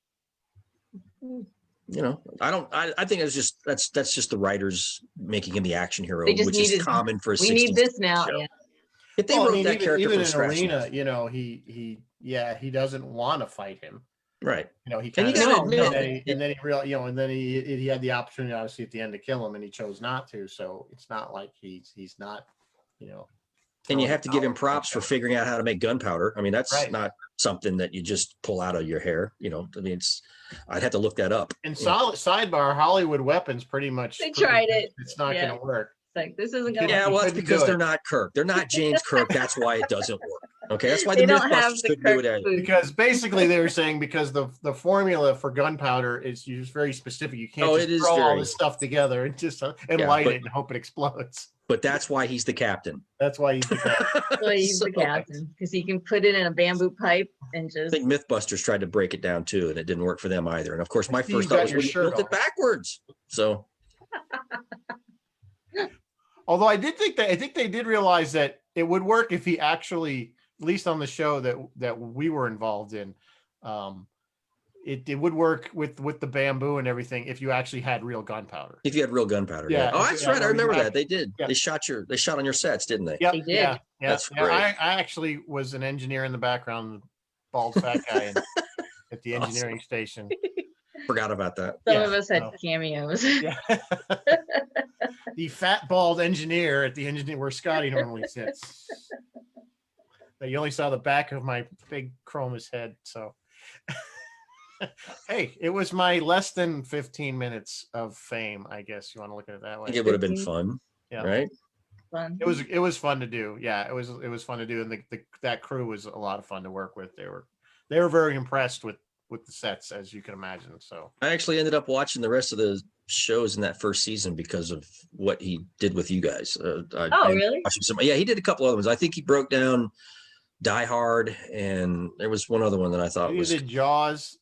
Speaker 3: You know, I think that's just the writers making him the action hero,
Speaker 2: They just
Speaker 3: which is
Speaker 2: needed-
Speaker 3: common for a
Speaker 2: We need
Speaker 3: 60s
Speaker 2: this now.
Speaker 3: show.
Speaker 2: Yeah.
Speaker 3: If they
Speaker 1: Well, I
Speaker 3: wrote
Speaker 1: mean,
Speaker 3: that character
Speaker 1: even
Speaker 3: from
Speaker 1: in
Speaker 3: scratch,
Speaker 1: Arena, you know, he doesn't want to fight him.
Speaker 3: right?
Speaker 1: You know, he
Speaker 3: And
Speaker 1: kind
Speaker 3: you
Speaker 1: of
Speaker 3: gotta
Speaker 2: No,
Speaker 3: admit,
Speaker 1: and then he real you know, and then he had the opportunity obviously at the end to kill him, and he chose not to. So it's not like he's not, you know.
Speaker 3: and you
Speaker 1: throwing
Speaker 3: have to give him
Speaker 1: knowledge
Speaker 3: props for
Speaker 1: like that.
Speaker 3: figuring out how to make gunpowder. I mean, that's
Speaker 1: Right.
Speaker 3: not something that you just pull out of your hair. You know, I mean, I'd have to look that up.
Speaker 1: And
Speaker 3: you know.
Speaker 1: solid sidebar, Hollywood weapons pretty much.
Speaker 2: They
Speaker 1: proved
Speaker 2: tried
Speaker 1: that
Speaker 2: it.
Speaker 1: It's not
Speaker 2: Yeah.
Speaker 1: going to work.
Speaker 2: It's like this isn't gonna.
Speaker 3: Yeah,
Speaker 1: you
Speaker 3: well, that's
Speaker 1: couldn't
Speaker 3: because
Speaker 1: do
Speaker 3: they're
Speaker 1: it.
Speaker 3: not Kirk. They're not James Kirk. That's why it doesn't work. Okay, that's why
Speaker 2: They
Speaker 3: the
Speaker 2: don't have
Speaker 3: Mythbusters
Speaker 2: the
Speaker 3: couldn't do
Speaker 2: Kirk
Speaker 3: it. Either.
Speaker 2: food.
Speaker 1: Because basically they were saying because the formula for gunpowder is just very specific. You can't
Speaker 3: Oh,
Speaker 1: just
Speaker 3: it is
Speaker 1: throw all
Speaker 3: very-
Speaker 1: this stuff together and just and
Speaker 3: Yeah,
Speaker 1: light
Speaker 3: but-
Speaker 1: it and hope it explodes.
Speaker 3: But that's wwhy he's the captain.
Speaker 1: That's why he's the guy.
Speaker 2: So he's the
Speaker 3: So,
Speaker 2: captain because he can put it in a bamboo pipe and
Speaker 3: I
Speaker 2: just.
Speaker 3: think Mythbusters tried to break it down too, and it didn't work for them either. And of course, my
Speaker 1: I see you
Speaker 3: first
Speaker 1: got
Speaker 3: thought was
Speaker 1: your
Speaker 3: well, you
Speaker 1: shirt
Speaker 3: built it
Speaker 1: off.
Speaker 3: backwards. So
Speaker 1: Although I think they did realize that it would work if he actually, at least on the show that we were involved in, it would work with the bamboo and everything if you actually had real gunpowder.
Speaker 3: if you had real gunpowder,
Speaker 1: Yeah,
Speaker 3: Oh,
Speaker 1: if
Speaker 3: that's
Speaker 1: you had
Speaker 3: right. I
Speaker 1: real
Speaker 3: remember
Speaker 1: gunpowder.
Speaker 3: that they did.
Speaker 1: Yeah.
Speaker 3: They shot on your sets, didn't they?
Speaker 1: Yep,
Speaker 2: They did.
Speaker 1: Yeah,
Speaker 3: That's
Speaker 1: yeah.
Speaker 3: great.
Speaker 1: I actually was an engineer in the background, bald fat guy at the
Speaker 3: Awesome.
Speaker 1: engineering station.
Speaker 3: Forgot about that.
Speaker 2: Some
Speaker 1: Yeah,
Speaker 2: of us had
Speaker 1: no.
Speaker 2: cameos.
Speaker 1: Yeah. The fat bald engineer at the engineer where Scotty normally sits. But you only saw the back of my big chromus head, so hey, it was my less than 15 minutes of fame, I guess you want to look at it that
Speaker 3: I
Speaker 1: way.
Speaker 3: think it would have been
Speaker 2: 15.
Speaker 3: fun,
Speaker 1: Yeah.
Speaker 3: right?
Speaker 2: Fun.
Speaker 1: It was fun to do. Yeah, it was fun to do, and that crew was a lot of fun to work with. They were very impressed with the sets, as you can imagine. So
Speaker 3: I actually ended up watching the rest of the shows in that first season because of what he did with you guys.
Speaker 2: Oh, really?
Speaker 3: Yeah, he did a couple other ones. I think he broke down Die Hard, and there was one other one that I thought
Speaker 1: you
Speaker 3: was
Speaker 1: did Jaws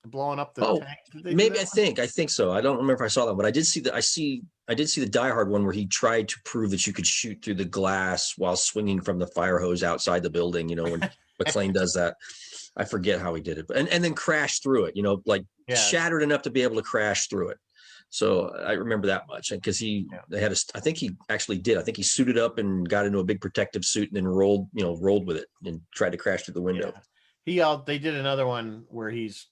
Speaker 1: blowing up the
Speaker 3: Oh,
Speaker 1: tank. Did they do
Speaker 3: maybe
Speaker 1: that one?
Speaker 3: I think so. I don't remember if I saw that, but I did see the Die Hard one where he tried to prove that you could shoot through the glass while swinging from the fire hose outside the building. You know, when McClane does that. I forget how he did it, but and then crashed through it. You know, like
Speaker 1: Yeah.
Speaker 3: shattered enough to be able to crash through it. So I remember that much, and because they had I think he actually did. I think he suited up and got into a big protective suit and then rolled with it and tried to crash through the window.
Speaker 1: Yeah. They did another one where he's,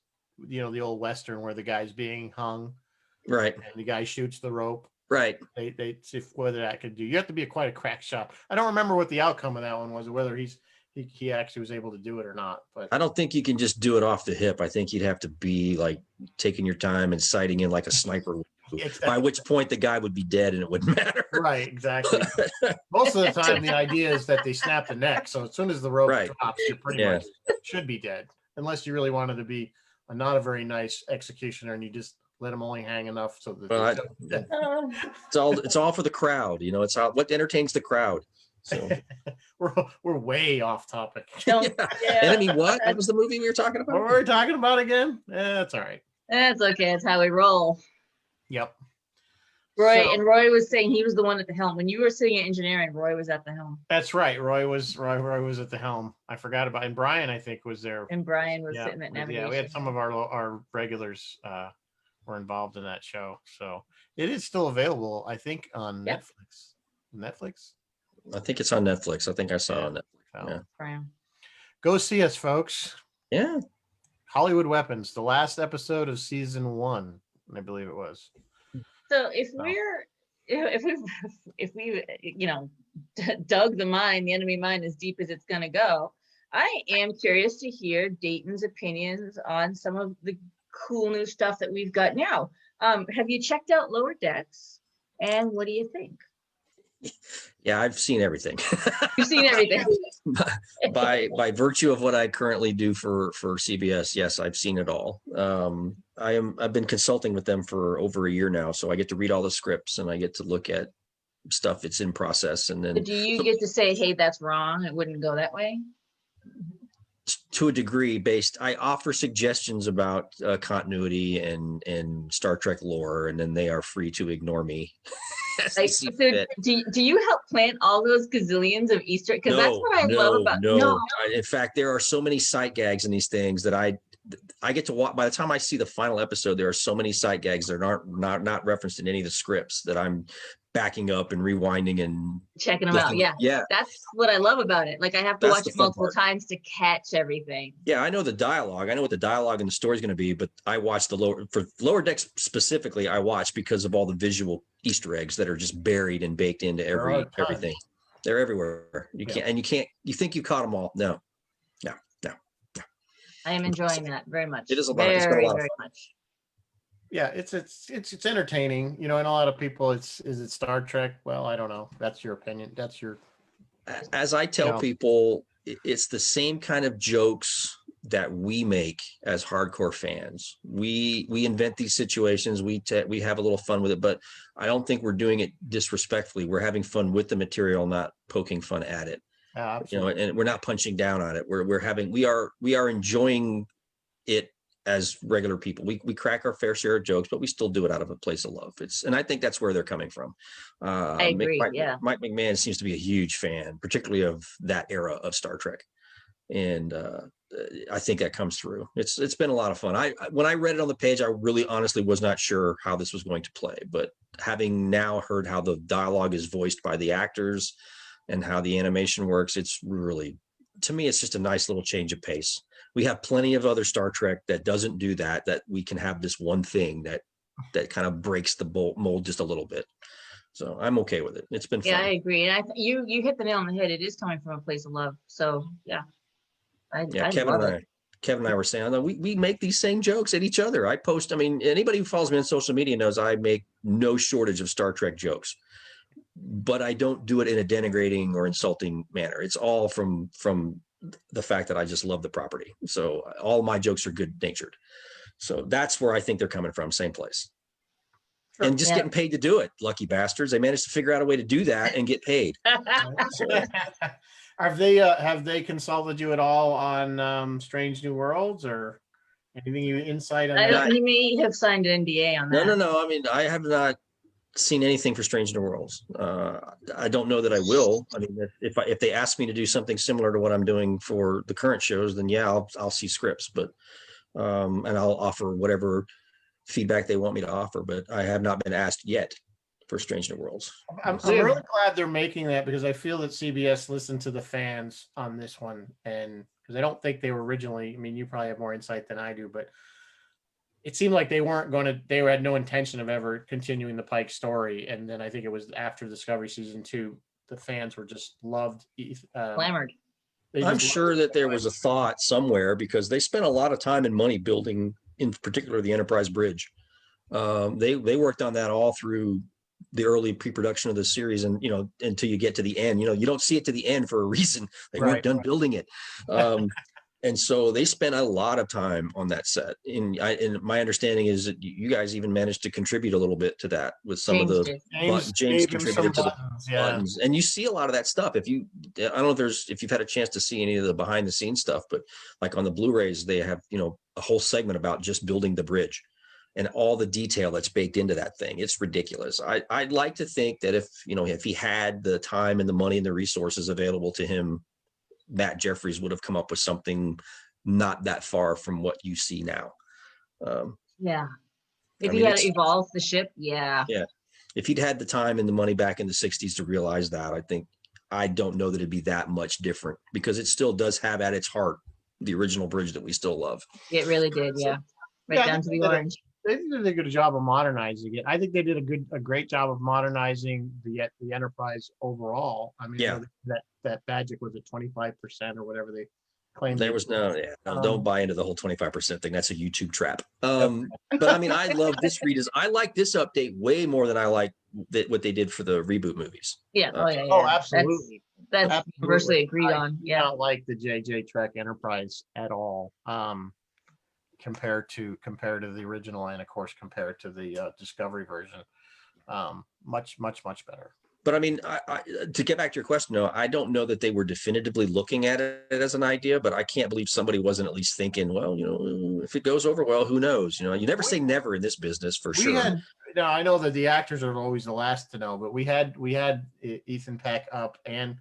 Speaker 1: the old Western where the guy's being hung
Speaker 3: Right,
Speaker 1: and the guy shoots the rope.
Speaker 3: right.
Speaker 1: They see whether that could do. You have to be quite a crack shot. I don't remember what the outcome of that one was, or whether he actually was able to do it or not. But
Speaker 3: I don't think you can just do it off the hip. I think you'd have to be like taking your time and sighting in like a sniper. By which point the guy would be dead and it wouldn't matter.
Speaker 1: Right, exactly. Most of the time, the idea is that they snap the neck. So as soon as the rope drops, you're pretty much should be dead, unless you really wanted to be not a very nice executioner and you just let them only hang enough so that
Speaker 3: it's all for the crowd. You know, it's what entertains the crowd. So
Speaker 1: we're way off topic.
Speaker 3: Enemy what? What was the movie we were talking about?
Speaker 1: What were we talking about again? That's all right.
Speaker 2: That's okay. That's how we roll.
Speaker 1: Yep.
Speaker 2: Roy was saying he was the one at the helm. When you were sitting at engineering, Roy was at the helm.
Speaker 1: That's right. Roy was at the helm. I forgot about, and Brian, I think, was there.
Speaker 2: And Brian was sitting at navigation.
Speaker 1: Yeah, we had some of our regulars were involved in that show. So it is still available, I think, on Netflix. Netflix?
Speaker 3: I think it's on Netflix. I think I saw it on Netflix.
Speaker 2: Yeah.
Speaker 1: Go see us, folks.
Speaker 3: Yeah.
Speaker 2: Hollywood
Speaker 1: Weapons, the last episode of season 1, I believe it was.
Speaker 2: So if we dug the enemy mine as deep as it's going to go, I am curious to hear Dayton's opinions on some of the cool new stuff that we've got now. Have you checked out Lower Decks? And what do you think?
Speaker 3: Yeah, I've seen everything.
Speaker 2: You've seen everything.
Speaker 3: by virtue of what I currently do for CBS, yes, I've seen it all. I've been consulting with them for over a year now, so I get to read all the scripts and I get to look at stuff that's in process. And then
Speaker 2: do you get to say, hey, that's wrong, it wouldn't go that way?
Speaker 3: To a degree, I offer suggestions about continuity and Star Trek lore, and then they are free to ignore me.
Speaker 2: Do you help plant all those gazillions of Easter? Because that's what I love about.
Speaker 3: No. In fact, there are so many sight gags in these things that I get to watch. By the time I see the final episode, there are so many sight gags that are not referenced in any of the scripts that I'm backing up and rewinding and
Speaker 2: checking them out. Yeah, that's what I love about it. Like I have to watch it multiple times to catch everything.
Speaker 3: Yeah, I know the dialogue. I know what the dialogue and the story is going to be, but I watch for Lower Decks specifically. I watch because of all the visual Easter eggs that are just buried and baked into everything. They're everywhere. You think you caught them all? No.
Speaker 2: I am enjoying that very much.
Speaker 3: It is a lot.
Speaker 2: Very much.
Speaker 1: Yeah, it's entertaining, and a lot of people, is it Star Trek? Well, I don't know. That's your opinion.
Speaker 3: As I tell people, it's the same kind of jokes that we make as hardcore fans. We invent these situations. We have a little fun with it, but I don't think we're doing it disrespectfully. We're having fun with the material, not poking fun at it. And we're not punching down on it. We are enjoying it as regular people. We crack our fair share of jokes, but we still do it out of a place of love. And I think that's where they're coming from.
Speaker 2: I agree.
Speaker 3: Mike McMahon seems to be a huge fan, particularly of that era of Star Trek. And I think that comes through. It's been a lot of fun. When I read it on the page, I really honestly was not sure how this was going to play, but having now heard how the dialogue is voiced by the actors and how the animation works, it's really, to me, it's just a nice little change of pace. We have plenty of other Star Trek that doesn't do that we can have this one thing that kind of breaks the mold just a little bit. So I'm okay with it. It's been fun.
Speaker 2: Yeah, I agree. And you hit the nail on the head. It is coming from a place of love. So yeah.
Speaker 3: Kevin and I were saying, we make these same jokes at each other. I post, anybody who follows me on social media knows I make no shortage of Star Trek jokes, but I don't do it in a denigrating or insulting manner. It's all from the fact that I just love the property. So all my jokes are good natured. So that's where I think they're coming from. Same place. Sure. And just getting paid to do it. Lucky bastards. They managed to figure out a way to do that and get paid.
Speaker 1: Have they consulted you at all on Strange New Worlds or anything insight on that?
Speaker 2: You may have signed an NDA on that.
Speaker 3: No. I have not seen anything for Strange New Worlds. I don't know that I will. If they ask me to do something similar to what I'm doing for the current shows, then yeah, I'll see scripts, but and I'll offer whatever feedback they want me to offer. But I have not been asked yet for Strange New Worlds.
Speaker 1: I'm really glad they're making that, because I feel that CBS listened to the fans on this one, and because I don't think they were originally. You probably have more insight than I do, but it seemed like they had no intention of ever continuing the Pike story. And then I think it was after Discovery season 2, the fans were just loved.
Speaker 2: Clamored.
Speaker 3: I'm sure that there was a thought somewhere, because they spent a lot of time and money building, in particular, the Enterprise bridge. They worked on that all through the early pre-production of the series, and until you get to the end, you don't see it to the end for a reason. They weren't done building it. And so they spent a lot of time on that set. And my understanding is that you guys even managed to contribute a little bit to that with some of the James contributed to the buttons. And you see a lot of that stuff. I don't know if you've had a chance to see any of the behind the scenes stuff, but like on the Blu-rays, they have, a whole segment about just building the bridge and all the detail that's baked into that thing. It's ridiculous. I'd like to think that if he had the time and the money and the resources available to him, Matt Jeffries would have come up with something not that far from what you see now.
Speaker 2: If he had evolved the ship. Yeah.
Speaker 3: If he'd had the time and the money back in the 60s to realize that, I don't know that it'd be that much different, because it still does have at its heart the original bridge that we still love.
Speaker 2: It really did. Yeah. Down to the orange.
Speaker 1: They did a good job of modernizing it. I think they did a great job of modernizing the Enterprise overall. I mean, that magic was at 25% or whatever they claimed.
Speaker 3: There was don't buy into the whole 25% thing. That's a YouTube trap. But I mean, I love this I like this update way more than I like what they did for the reboot movies.
Speaker 1: Oh, absolutely.
Speaker 2: That's universally agreed on.
Speaker 1: I don't like the JJ Trek Enterprise at all. Compared to the original, and of course compared to the Discovery version, much better. But
Speaker 3: I mean, to get back to your question, no, I don't know that they were definitively looking at it as an idea, but I can't believe somebody wasn't at least thinking, well, if it goes over well, who knows? You never say never in this business, for sure.
Speaker 1: I know that the actors are always the last to know, but we had Ethan Peck up, and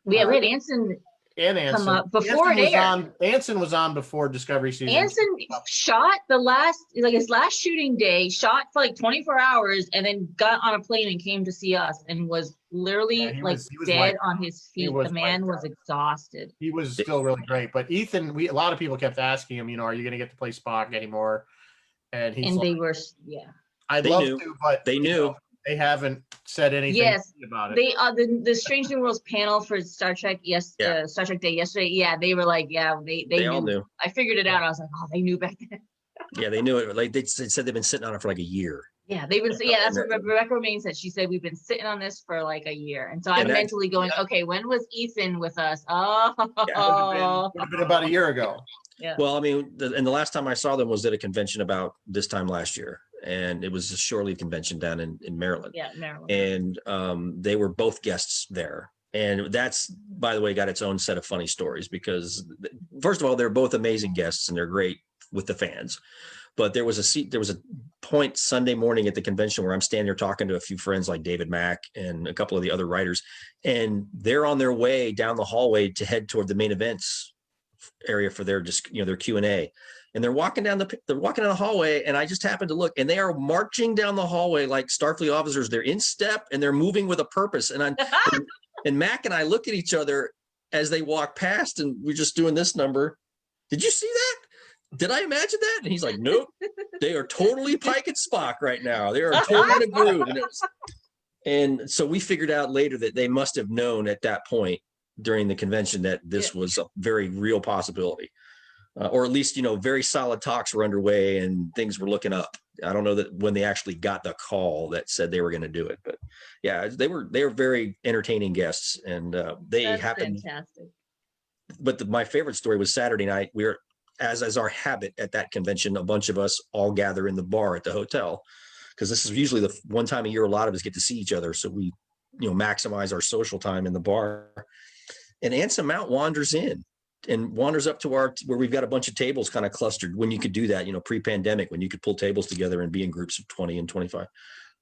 Speaker 2: we had Anson. And Anson come up before
Speaker 1: Anson was on before Discovery season.
Speaker 2: Anson shot his last shooting day, shot for like 24 hours, and then got on a plane and came to see us, and was literally he was dead on his feet. The man was exhausted.
Speaker 1: He was still really great, but Ethan, a lot of people kept asking him, are you going to get to play Spock anymore? And
Speaker 2: they were,
Speaker 1: I'd love to, but
Speaker 3: they knew.
Speaker 1: They haven't said anything about it.
Speaker 2: They the Strange New Worlds panel for Star Trek Star Trek Day yesterday. Yeah, they were like, they
Speaker 3: all knew.
Speaker 2: I figured it out. I was like, oh, they knew back then.
Speaker 3: Yeah, they knew it. Like they said, they've been sitting on it for like a year.
Speaker 2: Yeah, they've been. Yeah, that's what Rebecca Romaine said. She said we've been sitting on this for like a year, and so I'm mentally going, okay, when was Ethan with us? Oh,
Speaker 1: would have been about a year ago.
Speaker 2: Yeah.
Speaker 3: Well, I mean, and the last time I saw them was at a convention about this time last year. And it was a shore leave convention down in Maryland.
Speaker 2: Yeah, Maryland.
Speaker 3: And they were both guests there. And that's, by the way, got its own set of funny stories, because first of all, they're both amazing guests and they're great with the fans. But there was a point Sunday morning at the convention where I'm standing there talking to a few friends like David Mack and a couple of the other writers, and they're on their way down the hallway to head toward the main events area for their their Q&A. And they're walking down the hallway, and I just happened to look, and they are marching down the hallway like Starfleet officers. They're in step and they're moving with a purpose. And and Mac and I look at each other as they walk past, and we're just doing this number. Did you see that? Did I imagine that? And he's like, nope. They are totally Pike and Spock right now. They are totally in a groove. And so we figured out later that they must have known at that point during the convention that this was a very real possibility. Or at least, very solid talks were underway and things were looking up. I don't know that when they actually got the call that said they were going to do it, but yeah, they were very entertaining guests, and That's happened.
Speaker 2: Fantastic.
Speaker 3: But my favorite story was Saturday night. We were, as is our habit at that convention, a bunch of us all gather in the bar at the hotel, because this is usually the one time a year a lot of us get to see each other. So we, maximize our social time in the bar. And Anson Mount wanders in. And wanders up to where we've got a bunch of tables kind of clustered, when you could do that, pre-pandemic, when you could pull tables together and be in groups of 20 and 25.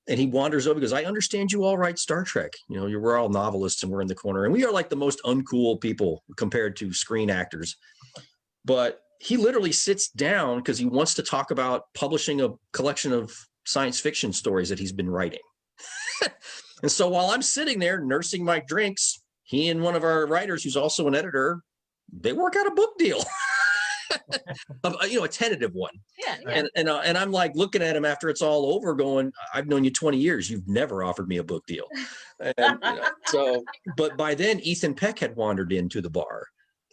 Speaker 3: And he wanders over, because I understand you all write Star Trek. We're all novelists and we're in the corner, and we are like the most uncool people compared to screen actors. But he literally sits down because he wants to talk about publishing a collection of science fiction stories that he's been writing. And so while I'm sitting there nursing my drinks, he and one of our writers, who's also an editor, they work out a book deal, a tentative one.
Speaker 2: Yeah.
Speaker 3: And I'm like looking at him after it's all over going, I've known you 20 years. You've never offered me a book deal. And, but by then Ethan Peck had wandered into the bar.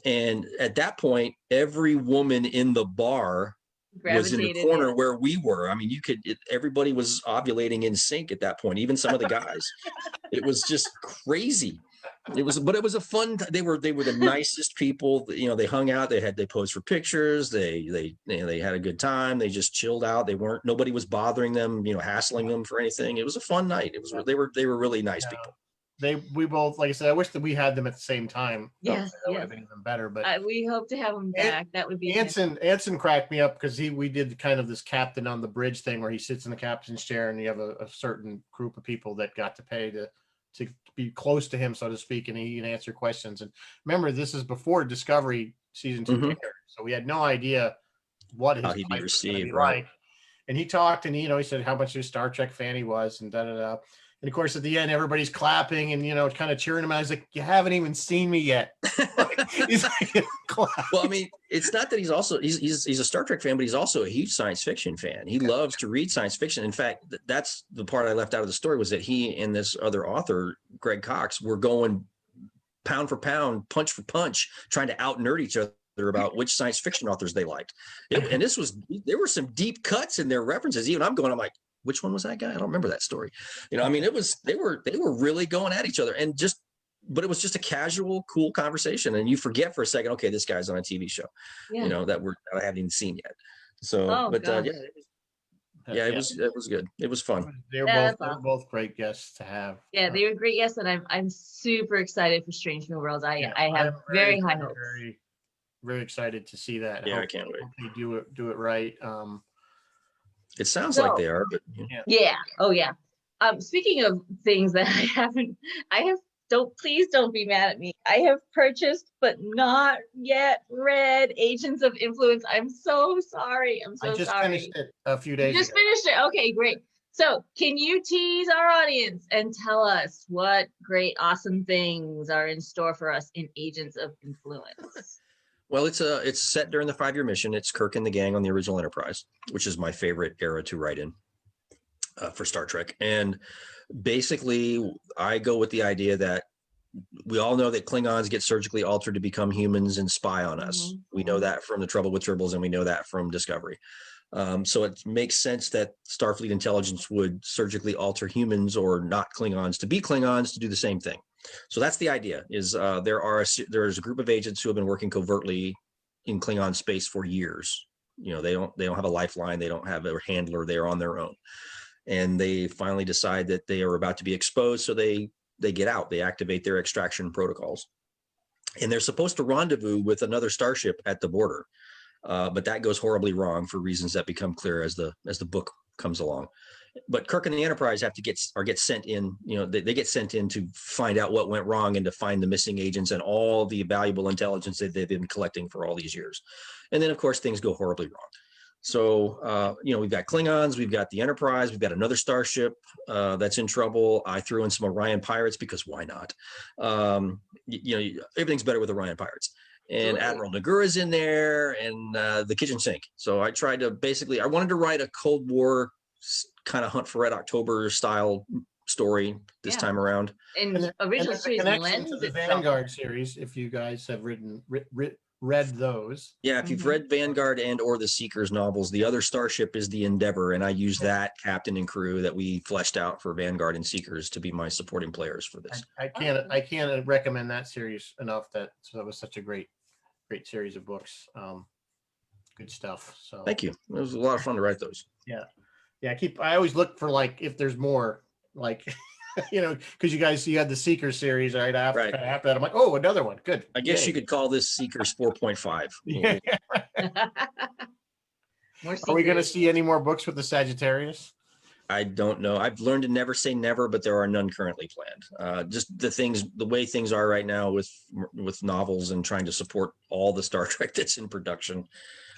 Speaker 3: And at that point, every woman in the bar was in the
Speaker 2: Gravitated
Speaker 3: corner
Speaker 2: in.
Speaker 3: where we were. I mean, everybody was ovulating in sync at that point, even some of the guys. It was just crazy. But it was a fun. They were the nicest people. You know, they hung out. They posed for pictures. They had a good time. They just chilled out. Nobody was bothering them. You know, hassling them for anything. It was a fun night. They were really nice people.
Speaker 1: We both, like I said, I wish that we had them at the same time.
Speaker 2: Yes,
Speaker 1: that would have been even better. But
Speaker 2: we hope to have him back. That would be
Speaker 1: Anson cracked me up because we did kind of this captain on the bridge thing where he sits in the captain's chair and you have a certain group of people that got to pay to be close to him, so to speak, and he can answer questions. And remember, this is before Discovery season 2 aired, so we had no idea what his
Speaker 3: how he'd be received,
Speaker 1: right? And he talked, and he said how much of a Star Trek fan he was, and da da da. And of course, at the end, everybody's clapping and kind of cheering him. I was like, "You haven't even seen me yet." He's like,
Speaker 3: well, I mean, it's not that he's a Star Trek fan, but he's also a huge science fiction fan. He loves to read science fiction. In fact, that's the part I left out of the story, was that he and this other author, Greg Cox, were going pound for pound, punch for punch, trying to out nerd each other about which science fiction authors they liked. And there were some deep cuts in their references. Even I'm like, which one was that guy? I don't remember that story. I mean, they were really going at each other, but it was just a casual, cool conversation. And you forget for a second, okay, this guy's on a TV show, that I haven't even seen yet. So, it was good. It was fun.
Speaker 1: They were both great guests to have.
Speaker 2: Yeah, they were great guests, and I'm super excited for Strange New Worlds. I have very high hopes.
Speaker 1: Very, very excited to see that.
Speaker 3: Yeah, I can't wait.
Speaker 1: Hope they do it right.
Speaker 3: It sounds like they are, but
Speaker 2: yeah. Oh yeah. Speaking of things that please don't be mad at me. I have purchased but not yet read Agents of Influence. I'm so sorry.
Speaker 1: I just finished it a few days ago.
Speaker 2: Finished it. Okay, great. So can you tease our audience and tell us what great, awesome things are in store for us in Agents of Influence?
Speaker 3: Well, it's set during the 5-year mission. It's Kirk and the gang on the original Enterprise, which is my favorite era to write in for Star Trek. And basically, I go with the idea that we all know that Klingons get surgically altered to become humans and spy on us. We know that from The Trouble with Tribbles, and we know that from Discovery. So it makes sense that Starfleet intelligence would surgically alter humans or not Klingons to be Klingons to do the same thing. So that's the idea. Is there's a group of agents who have been working covertly in Klingon space for years. They don't have a lifeline. They don't have a handler. They are on their own, and they finally decide that they are about to be exposed. So they get out. They activate their extraction protocols, and they're supposed to rendezvous with another starship at the border, but that goes horribly wrong for reasons that become clear as the book comes along. But Kirk and the Enterprise get sent in. They get sent in to find out what went wrong and to find the missing agents and all the valuable intelligence that they've been collecting for all these years. And then, of course, things go horribly wrong. So, we've got Klingons, we've got the Enterprise, we've got another starship that's in trouble. I threw in some Orion pirates because why not? Everything's better with Orion pirates. And Admiral Nagura's in there, and the kitchen sink. So I tried to I wanted to write a Cold War kind of Hunt for Red October style story this time around.
Speaker 2: And the original series
Speaker 1: lends the Vanguard series, if you guys have read those.
Speaker 3: Yeah, if you've read Vanguard and or the Seekers novels, the other starship is the Endeavor, and I use that captain and crew that we fleshed out for Vanguard and Seekers to be my supporting players for this.
Speaker 1: I can't recommend that series enough. That was such a great series of books. Good stuff. So
Speaker 3: thank you. It was a lot of fun to write those.
Speaker 1: Yeah. I always look for if there's more, because you had the Seekers series right after that. I'm like, oh, another one. Good.
Speaker 3: I guess you could call this Seekers 4.5.
Speaker 1: Yeah. Are we going to see any more books with the Sagittarius?
Speaker 3: I don't know. I've learned to never say never, but there are none currently planned. Just the way things are right now with novels and trying to support all the Star Trek that's in production.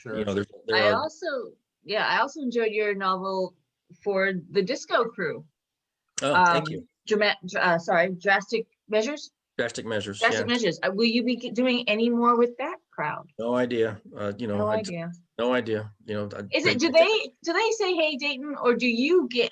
Speaker 1: Sure.
Speaker 2: I also enjoyed your novel for the Disco Crew.
Speaker 3: Oh, thank you.
Speaker 2: Drastic Measures.
Speaker 3: Drastic Measures.
Speaker 2: Drastic Measures. Will you be doing any more with that crowd?
Speaker 3: No idea.
Speaker 2: No idea.
Speaker 3: No idea.
Speaker 2: Is it? Do they say, "Hey, Dayton," or do you get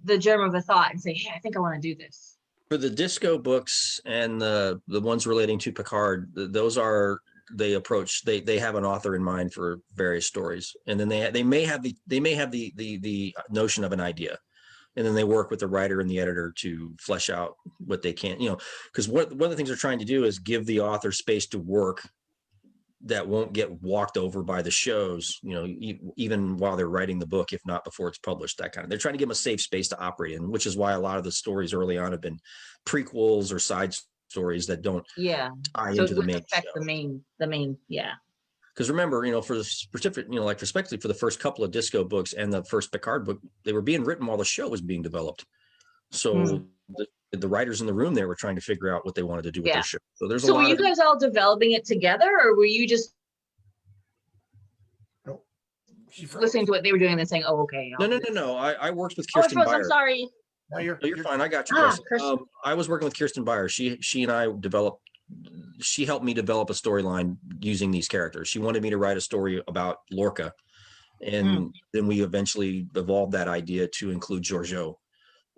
Speaker 2: the germ of a thought and say, "Hey, I think I want to do this"?
Speaker 3: For the Disco books and the ones relating to Picard, those are they approach, they have an author in mind for various stories, and then they may have the notion of an idea, and then they work with the writer and the editor to flesh out what they can, because one of the things they're trying to do is give the author space to work that won't get walked over by the shows, even while they're writing the book, if not before it's published, that kind of, they're trying to give them a safe space to operate in, which is why a lot of the stories early on have been prequels or side stories that don't tie
Speaker 2: So
Speaker 3: into
Speaker 2: it
Speaker 3: the
Speaker 2: would
Speaker 3: main
Speaker 2: affect
Speaker 3: show.
Speaker 2: the main.
Speaker 3: Because remember, for the specific, like respectively for the first couple of Disco books and the first Picard book, they were being written while the show was being developed. So the writers in the room there were trying to figure out what they wanted to do with their show. So there's a lot
Speaker 2: were you guys all developing it together, or were you just listening to what they were doing and then saying, "Oh, okay"?
Speaker 3: No. I worked with
Speaker 2: Oh,
Speaker 3: Kirsten
Speaker 2: I'm
Speaker 3: Beyer.
Speaker 2: sorry.
Speaker 3: No, you're fine. I got you.
Speaker 2: Kirsten.
Speaker 3: I was working with Kirsten Beyer. She and I developed. She helped me develop a storyline using these characters. She wanted me to write a story about Lorca, and then we eventually evolved that idea to include Giorgio,